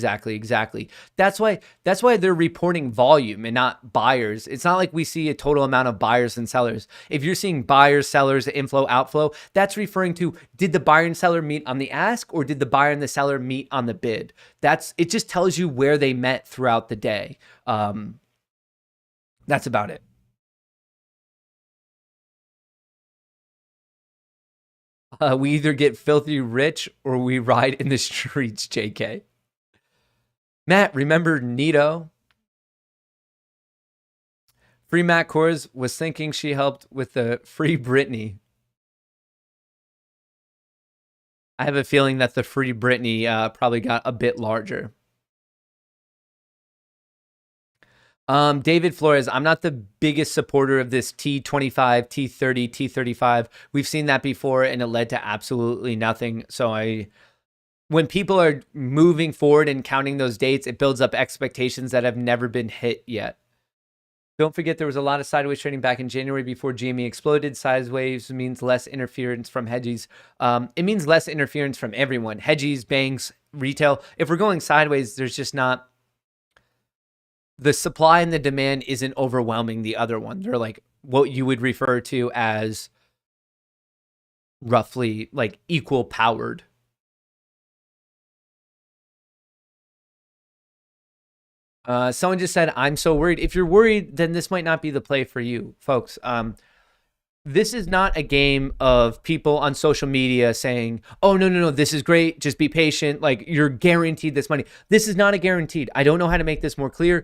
That's why they're reporting volume and not buyers. It's not like we see a total amount of buyers and sellers. If you're seeing buyers, sellers, inflow, outflow, that's referring to, did the buyer and seller meet on the ask, or did the buyer and the seller meet on the bid? It just tells you where they met throughout the day. That's about it. We either get filthy rich or we ride in the streets, JK. Matt, remember Nito? Free Matt Kohrs was thinking she helped with the Free Britney. I have a feeling that the Free Britney probably got a bit larger. David Flores, I'm not the biggest supporter of this T25, T30, T35. We've seen that before and it led to absolutely nothing. So when people are moving forward and counting those dates, it builds up expectations that have never been hit yet. Don't forget there was a lot of sideways trading back in January before GME exploded. Sideways means less interference from hedges. It means less interference from everyone. Hedges, banks, retail. If we're going sideways, there's just not... The supply and the demand isn't overwhelming the other one. They're like what you would refer to as roughly like equal powered. Someone just said, I'm so worried. If you're worried, then this might not be the play for you, folks. This is not a game of people on social media saying, oh, no, this is great. Just be patient. Like, you're guaranteed this money. This is not a guaranteed. I don't know how to make this more clear.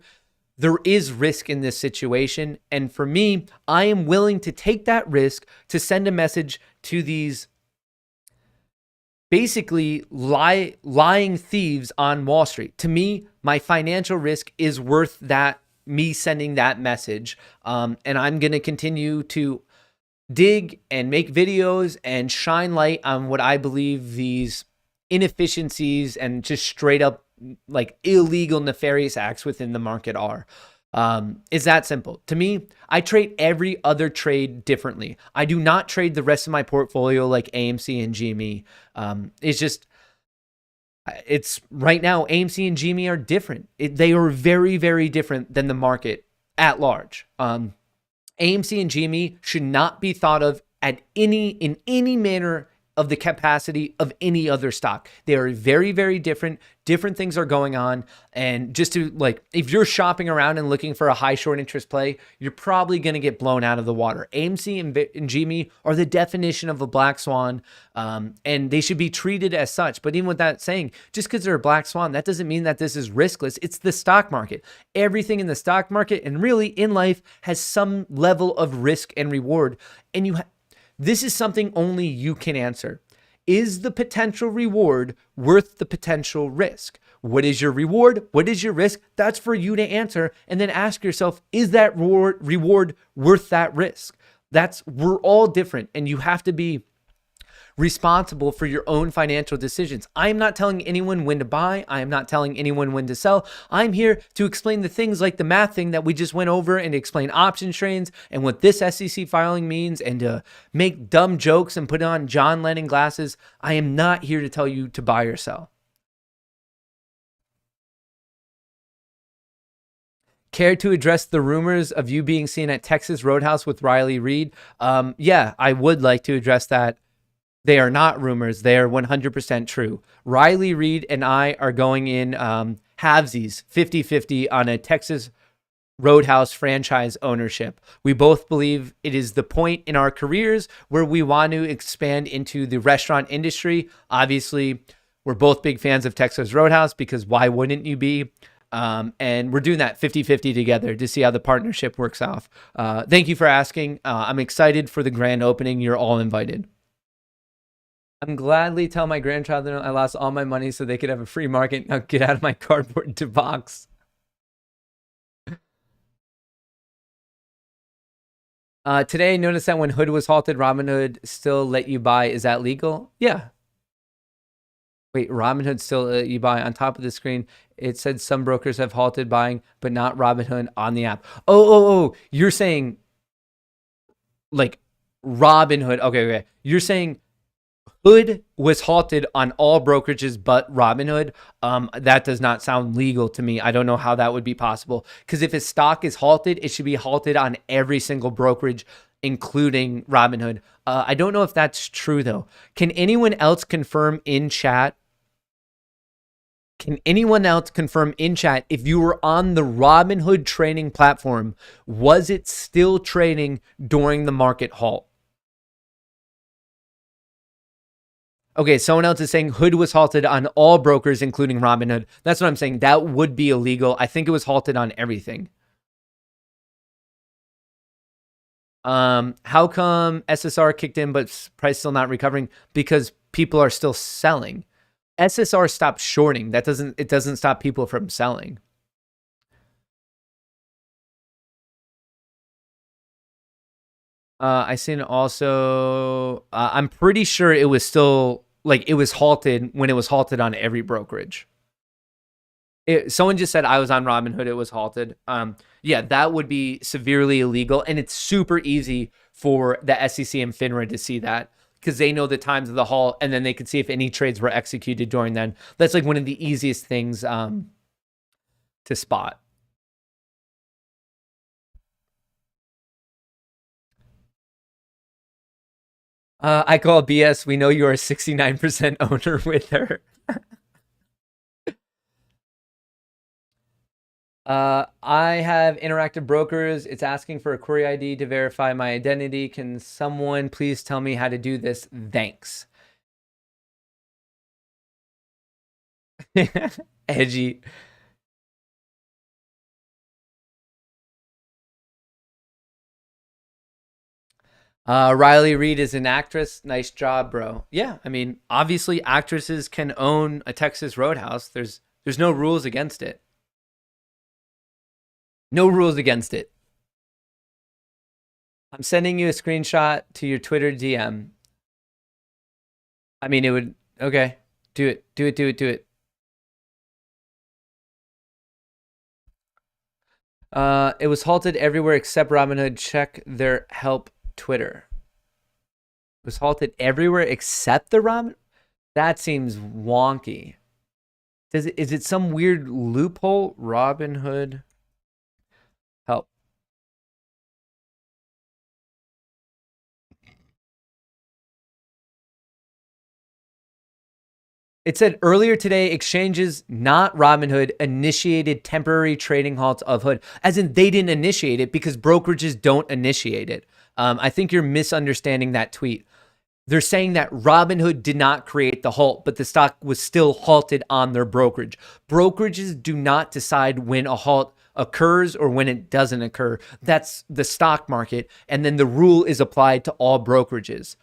There is risk in this situation. And for me, I am willing to take that risk to send a message to these basically lying thieves on Wall Street. To me, my financial risk is worth that, me sending that message. And I'm going to continue to dig and make videos and shine light on what I believe these inefficiencies and just straight up like illegal, nefarious acts within the market are. It's that simple. To me, I trade every other trade differently. I do not trade the rest of my portfolio like AMC and GME. It's right now, AMC and GME are different. They are very, very different than the market at large. AMC and GME should not be thought of in any manner of the capacity of any other stock. They are very, very different. Different things are going on. And just to like, if you're shopping around and looking for a high short interest play, you're probably going to get blown out of the water. AMC and GME are the definition of a black swan, and they should be treated as such. But even with that saying, just because they're a black swan, that doesn't mean that this is riskless. It's the stock market. Everything in the stock market and really in life has some level of risk and reward. And this is something only you can answer. Is the potential reward worth the potential risk? What is your reward? What is your risk? That's for you to answer. And then ask yourself, is that reward worth that risk? We're all different. And you have to be responsible for your own financial decisions. I am not telling anyone when to buy. I am not telling anyone when to sell. I'm here to explain the things like the math thing that we just went over, and explain option trains and what this SEC filing means, and to make dumb jokes and put on John Lennon glasses. I am not here to tell you to buy or sell. Care to address the rumors of you being seen at Texas Roadhouse with Riley Reid? Yeah, I would like to address that. They are not rumors. They are 100% true. Riley Reid and I are going in halvesies, 50-50 on a Texas Roadhouse franchise ownership. We both believe it is the point in our careers where we want to expand into the restaurant industry. Obviously, we're both big fans of Texas Roadhouse, because why wouldn't you be? And we're doing that 50-50 together to see how the partnership works out. Thank you for asking. I'm excited for the grand opening. You're all invited. I'm gladly tell my grandchild I lost all my money so they could have a free market. Now get out of my cardboard box. Today, I noticed that when Hood was halted, Robinhood still let you buy. Is that legal? Yeah. Wait, Robinhood still let you buy. On top of the screen, it said some brokers have halted buying, but not Robinhood on the app. Oh, you're saying like Robinhood. Okay. You're saying Hood was halted on all brokerages but Robinhood. That does not sound legal to me. I don't know how that would be possible, because if a stock is halted, it should be halted on every single brokerage, including Robinhood. I don't know if that's true though. Can anyone else confirm in chat? Can anyone else confirm in chat if you were on the Robinhood trading platform, was it still trading during the market halt? Okay, someone else is saying Hood was halted on all brokers, including Robinhood. That's what I'm saying. That would be illegal. I think it was halted on everything. How come SSR kicked in but price still not recovering? Because people are still selling. SSR stopped shorting. It doesn't stop people from selling. I seen also, I'm pretty sure it was still, like, it was halted when it was halted on every brokerage. Someone just said I was on Robinhood, it was halted. Yeah, that would be severely illegal, and it's super easy for the SEC and FINRA to see that, because they know the times of the halt, and then they could see if any trades were executed during then. That's like one of the easiest things to spot. I call BS. We know you are a 69% owner with her. I have interactive brokers. It's asking for a query ID to verify my identity. Can someone please tell me how to do this? Thanks. Edgy. Riley Reid is an actress. Nice job, bro. Yeah, I mean, obviously actresses can own a Texas Roadhouse. There's no rules against it. No rules against it. I'm sending you a screenshot to your Twitter DM. I mean, it would, okay. Do it. It was halted everywhere except Robinhood. Check their help Twitter. It was halted everywhere except the Robinhood? That seems wonky. Is it some weird loophole? Robinhood help. It said earlier today, exchanges, not Robinhood, initiated temporary trading halts of Hood. As in, they didn't initiate it because brokerages don't initiate it. I think you're misunderstanding that tweet. They're saying that Robinhood did not create the halt, but the stock was still halted on their brokerage. Brokerages do not decide when a halt occurs or when it doesn't occur. That's the stock market. And then the rule is applied to all brokerages.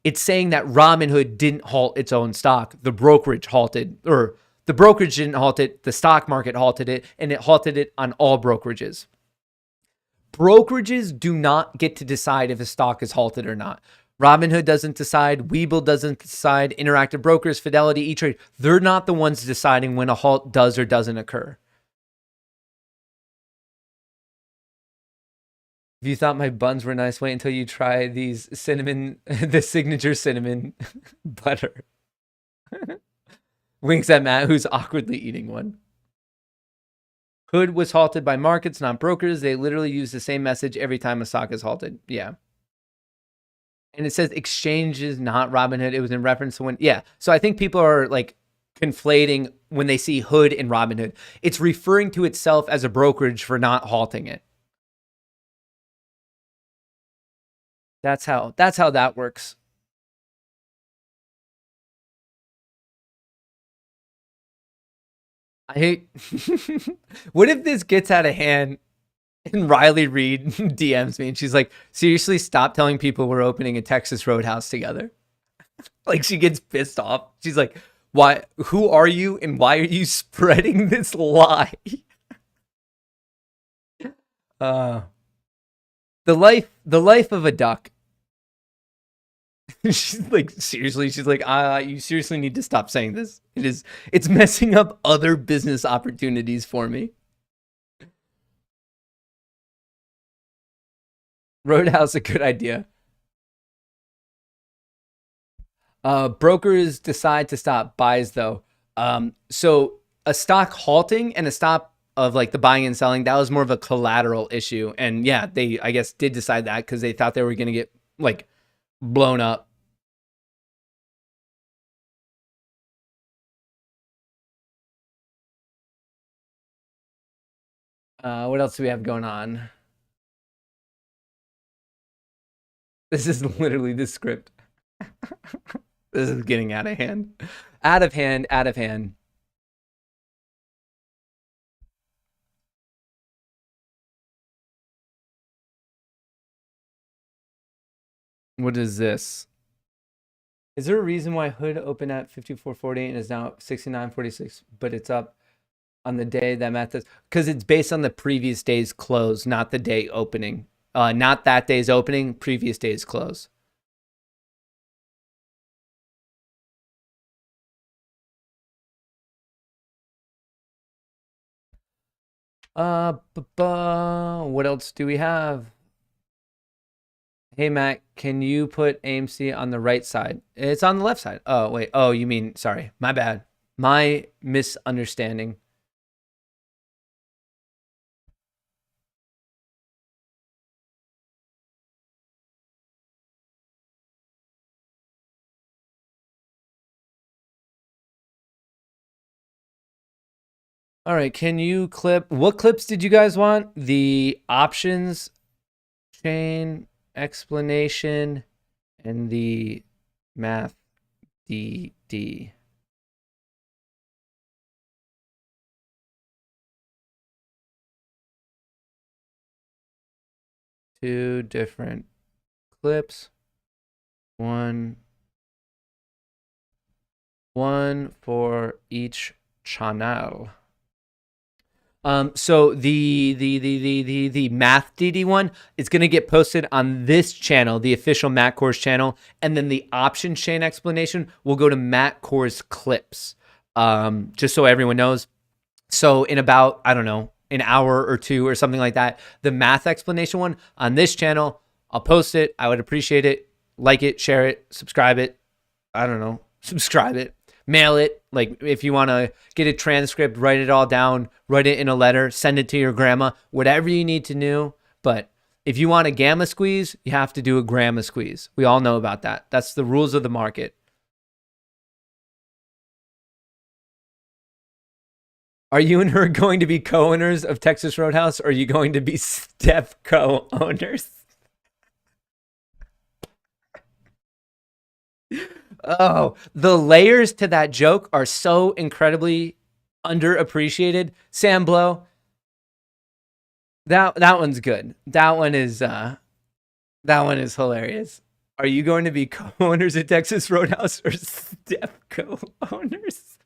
It's saying that Robinhood didn't halt its own stock. The brokerage halted, or the brokerage didn't halt it. The stock market halted it, and it halted it on all brokerages. Brokerages do not get to decide if a stock is halted or not. Robinhood doesn't decide. Webull doesn't decide. Interactive Brokers, Fidelity, E-Trade, they're not the ones deciding when a halt does or doesn't occur. If you thought my buns were nice, wait until you try these cinnamon, the signature cinnamon butter. Winks at Matt, who's awkwardly eating one. Hood was halted by markets, not brokers. They literally use the same message every time a stock is halted. Yeah. And it says exchanges, not Robinhood. It was in reference to when, yeah. So I think people are like conflating when they see Hood and Robinhood. It's referring to itself as a brokerage for not halting it. That's how that works. I hate. What if this gets out of hand and Riley Reed DMs me and she's like, seriously, stop telling people we're opening a Texas Roadhouse together? Like she gets pissed off. She's like, why? Who are you and why are you spreading this lie? The life of a duck. She's like, seriously, she's like, you seriously need to stop saying this. It's messing up other business opportunities for me. Roadhouse, a good idea. Brokers decide to stop buys though. So a stock halting and a stop of like the buying and selling, that was more of a collateral issue. And yeah, they, I guess, did decide that because they thought they were going to get like blown up. What else do we have going on? This is literally the script. This is getting out of hand. Out of hand, out of hand. What is this? Is there a reason why Hood opened at 54.48 and is now 69.46, but it's up on the day that MATFFE? Because it's based on the previous day's close, not the day opening. Not that day's opening, previous day's close. What else do we have? Hey, Matt, can you put AMC on the right side? It's on the left side. Oh, wait. Oh, you mean, sorry. My bad. My misunderstanding. All right. Can you clip? What clips did you guys want? The options chain explanation and the math DD. Two different clips. One for each channel. So the math DD one is going to get posted on this channel, the official Matt Kohrs channel, and then the option chain explanation will go to Matt Kohrs clips. Just so everyone knows. So in about, I don't know, an hour or two or something like that, the math explanation one on this channel, I'll post it. I would appreciate it. Like it, share it, subscribe it. I don't know, subscribe it. Mail it. Like if you want to get a transcript, write it all down, write it in a letter, send it to your grandma, whatever you need to know. But if you want a gamma squeeze, you have to do a grandma squeeze. We all know about that. That's the rules of the market. Are you and her going to be co-owners of Texas Roadhouse, or are you going to be step co-owners? Oh, the layers to that joke are so incredibly underappreciated. Sam Blow, that one's good. That one is hilarious. Are you going to be co-owners at Texas Roadhouse or step co-owners?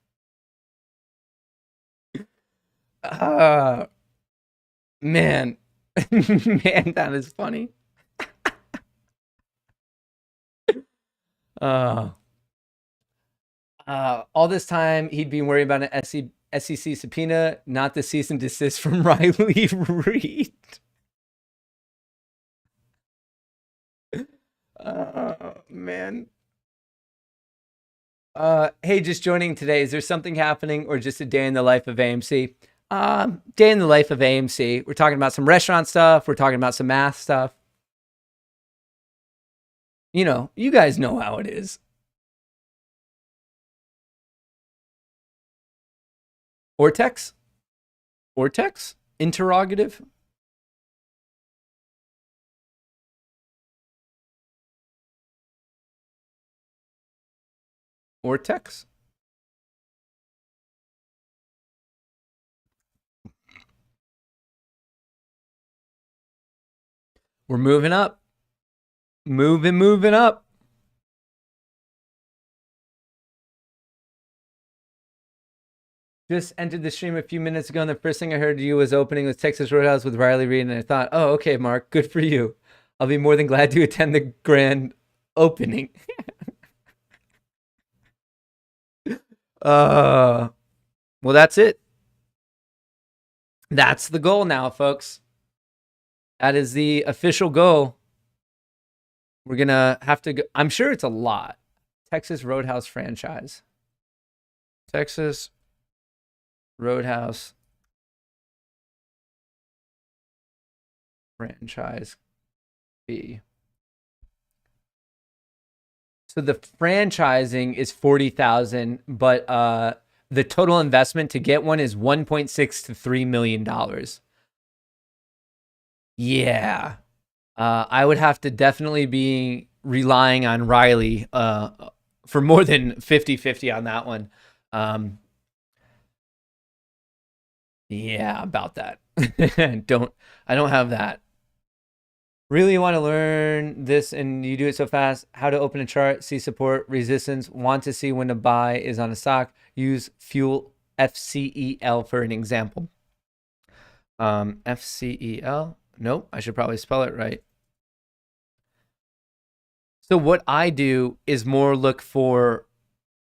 Man, man, that is funny. Uh, all this time, he'd been worried about an SEC subpoena, not the cease and desist from Riley Reid. Man. Hey, just joining today. Is there something happening or just a day in the life of AMC? Day in the life of AMC. We're talking about some restaurant stuff. We're talking about some math stuff. You know, you guys know how it is. Ortex? Ortex? Interrogative? Ortex? We're moving up. Moving up. Just entered the stream a few minutes ago, and the first thing I heard you was opening was Texas Roadhouse with Riley Reid, and I thought, oh, okay, Mark, good for you. I'll be more than glad to attend the grand opening. Well, that's it. That's the goal now, folks. That is the official goal. We're going to have to go. I'm sure it's a lot. Texas Roadhouse franchise. Texas Roadhouse franchise fee. So the franchising is $40,000, but the total investment to get one is $1.6 to $3 million. Yeah. I would have to definitely be relying on Riley for more than 50-50 on that one. Yeah, about that. I don't have that. Really want to learn this and you do it so fast. How to open a chart, see support, resistance, want to see when to buy is on a stock. Use Fuel FCEL for an example. FCEL. Nope, I should probably spell it right. So what I do is more look for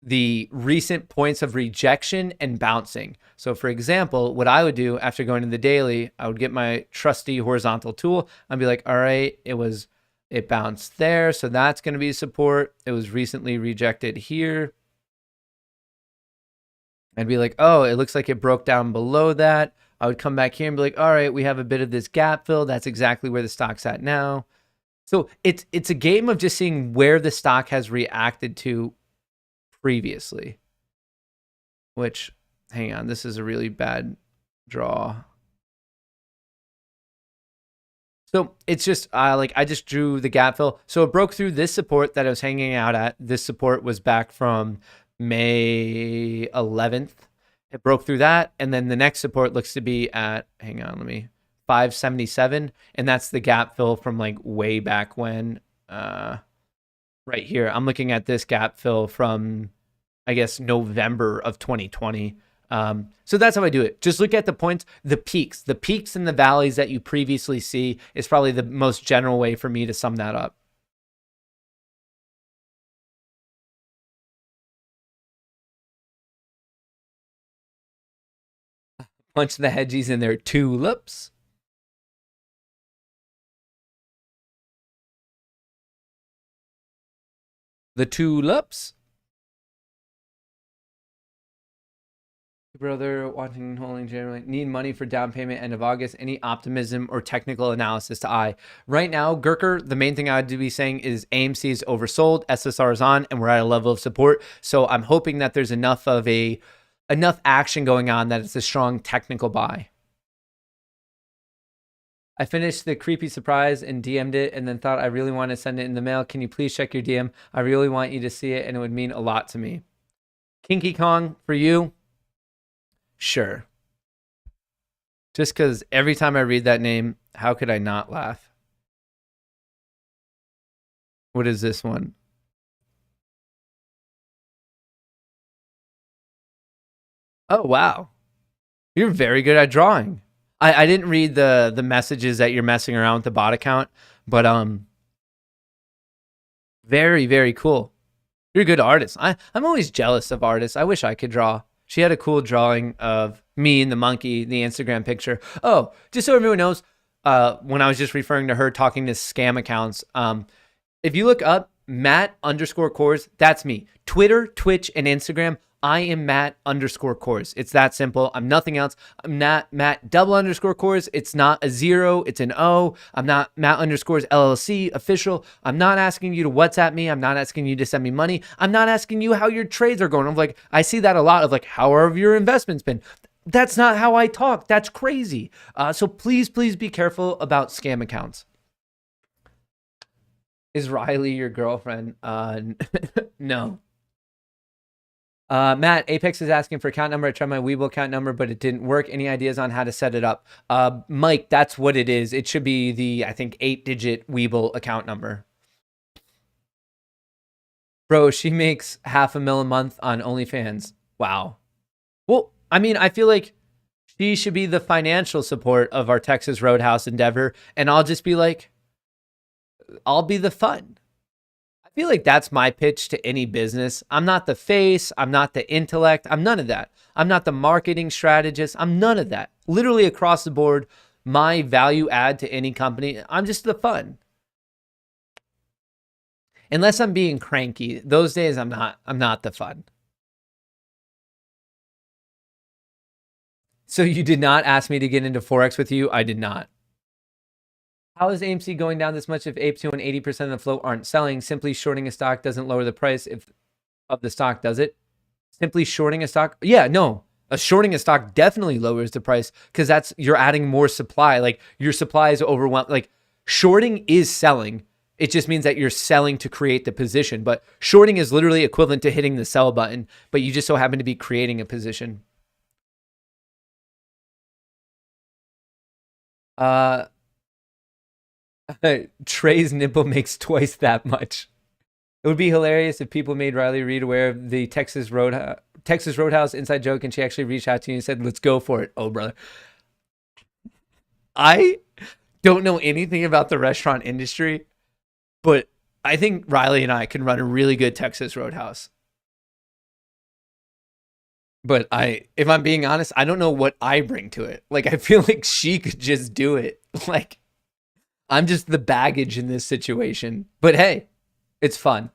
the recent points of rejection and bouncing. So for example, what I would do after going to the daily, I would get my trusty horizontal tool. I'd be like, all right, it bounced there. So that's going to be support. It was recently rejected here. I'd be like, oh, it looks like it broke down below that. I would come back here and be like, all right, we have a bit of this gap fill. That's exactly where the stock's at now. So it's a game of just seeing where the stock has reacted to previously, which, hang on, this is a really bad draw. So it's just I just drew the gap fill. So it broke through this support that I was hanging out at. This support was back from May 11th. It broke through that. And then the next support looks to be at, hang on, 577. And that's the gap fill from like way back when, right here. I'm looking at this gap fill from, I guess, November of 2020. So that's how I do it. Just look at the points, the peaks and the valleys that you previously see is probably the most general way for me to sum that up. Punch the hedgies in their tulips. The tulips. Brother, watching holding generally need money for down payment end of August. Any optimism or technical analysis to eye? Right now, Gurker, the main thing I'd be saying is AMC is oversold, SSR is on, and we're at a level of support. So I'm hoping that there's enough action going on that it's a strong technical buy. I finished the creepy surprise and DM'd it and then thought I really want to send it in the mail. Can you please check your DM? I really want you to see it and it would mean a lot to me. Kinky Kong, for you? Sure. Just because every time I read that name, how could I not laugh? What is this one? Oh, wow. You're very good at drawing. I didn't read the messages that you're messing around with the bot account, but very, very cool. You're a good artist. I'm always jealous of artists. I wish I could draw. She had a cool drawing of me and the monkey, the Instagram picture. Oh, just so everyone knows, when I was just referring to her talking to scam accounts, if you look up Matt_Kohrs, that's me. Twitter, Twitch, and Instagram, I am Matt_Kohrs. It's that simple. I'm nothing else. I'm not Matt_Kohrs. It's not a 0. It's an O. I'm not Matt_Kohrs LLC official. I'm not asking you to WhatsApp me. I'm not asking you to send me money. I'm not asking you how your trades are going. I'm like, I see that a lot of like, how have your investments been? That's not how I talk. That's crazy. So please be careful about scam accounts. Is Riley your girlfriend? No. Matt, Apex is asking for account number. I tried my Webull account number, but it didn't work. Any ideas on how to set it up? Mike, that's what it is. It should be the, I think, 8-digit Webull account number. Bro, she makes $500,000 a month on OnlyFans. Wow. Well, I mean, I feel like she should be the financial support of our Texas Roadhouse endeavor, and I'll just be like, I'll be the fun. I feel like that's my pitch to any business. I'm not the face. I'm not the intellect. I'm none of that. I'm not the marketing strategist. I'm none of that. Literally across the board, my value add to any company, I'm just the fun. Unless I'm being cranky. Those days I'm not the fun. So you did not ask me to get into Forex with you? I did not. How is AMC going down this much if Apes and 80% of the float aren't selling? Simply shorting a stock doesn't lower the price of the stock, does it? Simply shorting a stock? Yeah, no. Shorting a stock definitely lowers the price because you're adding more supply. Like your supply is overwhelmed. Like shorting is selling. It just means that you're selling to create the position. But shorting is literally equivalent to hitting the sell button, but you just so happen to be creating a position. Trey's nipple makes twice that much. It would be hilarious if people made Riley Reid aware of the Texas Roadhouse inside joke, and she actually reached out to you and said, "Let's go for it." Oh, brother. I don't know anything about the restaurant industry, but I think Riley and I can run a really good Texas Roadhouse. But if I'm being honest, I don't know what I bring to it. Like, I feel like she could just do it. Like, I'm just the baggage in this situation. But hey, it's fun.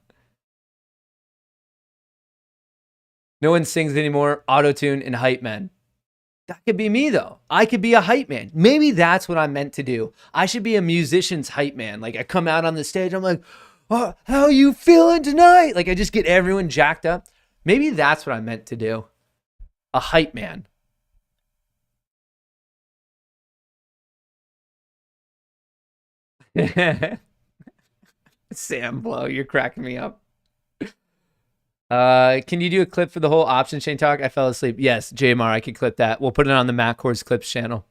No one sings anymore. Auto-tune and hype man. That could be me, though. I could be a hype man. Maybe that's what I'm meant to do. I should be a musician's hype man. Like, I come out on the stage, I'm like, oh, how you feeling tonight? Like, I just get everyone jacked up. Maybe that's what I'm meant to do. A hype man. Sam Blow, you're cracking me up. Can you do a clip for the whole option chain talk? I fell asleep. Yes, JMR, I can clip that. We'll put it on the Matt Kohrs Clips channel.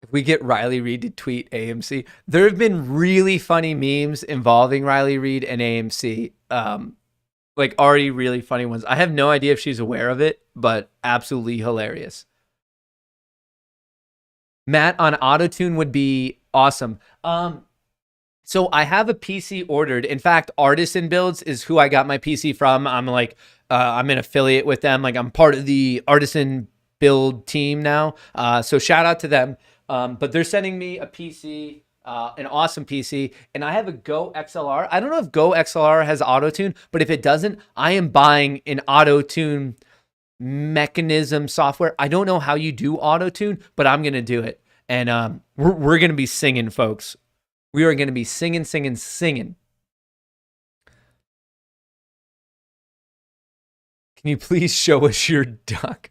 If we get Riley Reid to tweet AMC, there have been really funny memes involving Riley Reid and AMC. Like already really funny ones. I have no idea if she's aware of it, but absolutely hilarious. Matt on autotune would be awesome. So I have a PC ordered. In fact, Artisan Builds is who I got my PC from. I'm like, I'm an affiliate with them. Like I'm part of the Artisan Build team now. So shout out to them. But they're sending me a PC, an awesome PC, and I have a Go XLR. I don't know if Go XLR has auto-tune, but if it doesn't, I am buying an auto-tune mechanism software. I don't know how you do auto-tune, but I'm going to do it. And we're going to be singing, folks. We are going to be singing. Can you please show us your duck?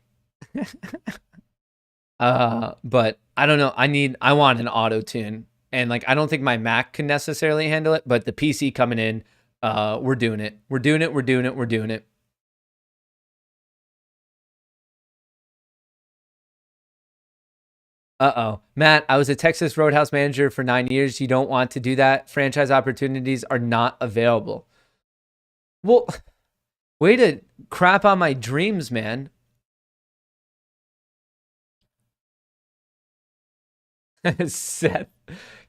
But I don't know. I want an auto tune, and like I don't think my Mac can necessarily handle it, but the PC coming in, we're doing it. We're doing it. Uh-oh. Matt, I was a Texas Roadhouse manager for 9 years. You don't want to do that. Franchise opportunities are not available. Well, way to crap on my dreams, man. Seth,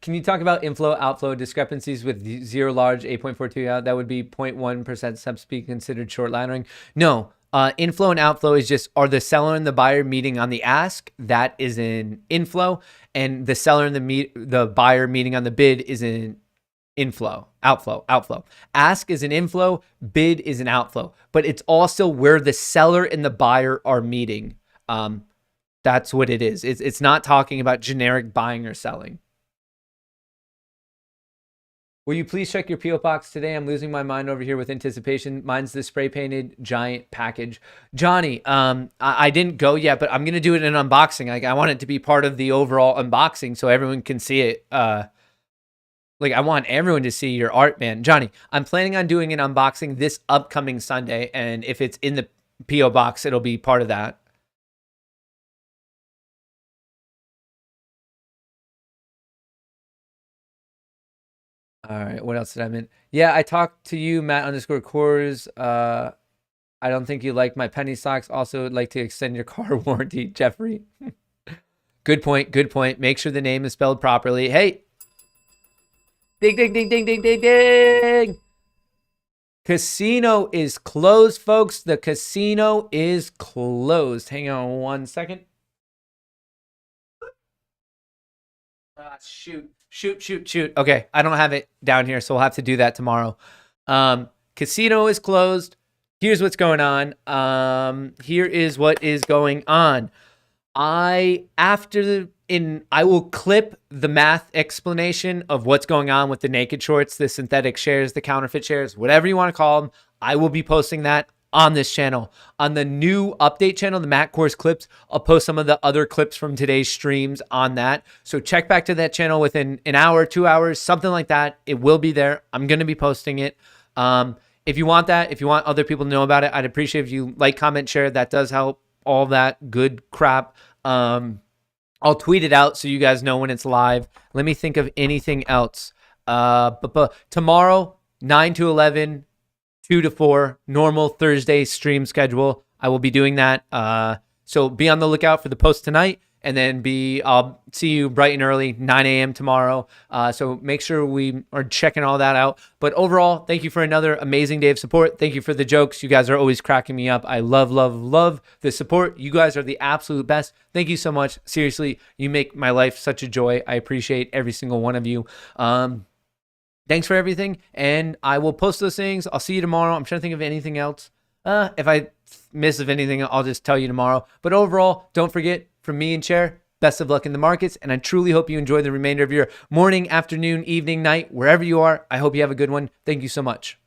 can you talk about inflow, outflow discrepancies with zero large, 8.42 out? That would be 0.1% subs be considered short laddering. No, inflow and outflow is just, are the seller and the buyer meeting on the ask? That is an inflow. And the seller and the buyer meeting on the bid is an outflow. Ask is an inflow, bid is an outflow. But it's also where the seller and the buyer are meeting. That's what it is. It's not talking about generic buying or selling. Will you please check your P.O. box today? I'm losing my mind over here with anticipation. Mine's the spray painted giant package. Johnny, I didn't go yet, but I'm going to do it in an unboxing. Like, I want it to be part of the overall unboxing so everyone can see it. Like, I want everyone to see your art, man. Johnny, I'm planning on doing an unboxing this upcoming Sunday. And if it's in the P.O. box, it'll be part of that. All right, what else did I mean? Yeah, I talked to you, Matt underscore Kohrs. I don't think you like my penny stocks. Also, would like to extend your car warranty, Jeffrey. Good point. Good point. Make sure the name is spelled properly. Hey, ding, ding, ding, ding, ding, ding, ding. Casino is closed, folks. The casino is closed. Hang on one second. Shoot. Okay, I don't have it down here, so we'll have to do that tomorrow. Casino is closed. Here's what's going on. Here is what is going on. I will clip the math explanation of what's going on with the naked shorts, the synthetic shares, the counterfeit shares, whatever you want to call them. I will be posting that on this channel. On the new update channel, the Matt Kohrs clips, I'll post some of the other clips from today's streams on that. So check back to that channel within an hour, 2 hours, something like that. It will be there. I'm going to be posting it. If you want that, if you want other people to know about it, I'd appreciate if you like, comment, share. That does help. All that good crap. I'll tweet it out so you guys know when it's live. Let me think of anything else. But tomorrow, 9 to 11, 2 to 4, normal Thursday stream schedule. I will be doing that. So be on the lookout for the post tonight, and then I'll see you bright and early, 9 a.m. tomorrow. So make sure we are checking all that out. But overall, thank you for another amazing day of support. Thank you for the jokes. You guys are always cracking me up. I love the support. You guys are the absolute best. Thank you so much. Seriously, you make my life such a joy. I appreciate every single one of you. Thanks for everything, and I will post those things. I'll see you tomorrow. I'm trying to think of anything else. If I miss of anything, I'll just tell you tomorrow. But overall, don't forget, from me and Chair, best of luck in the markets, and I truly hope you enjoy the remainder of your morning, afternoon, evening, night, wherever you are. I hope you have a good one. Thank you so much.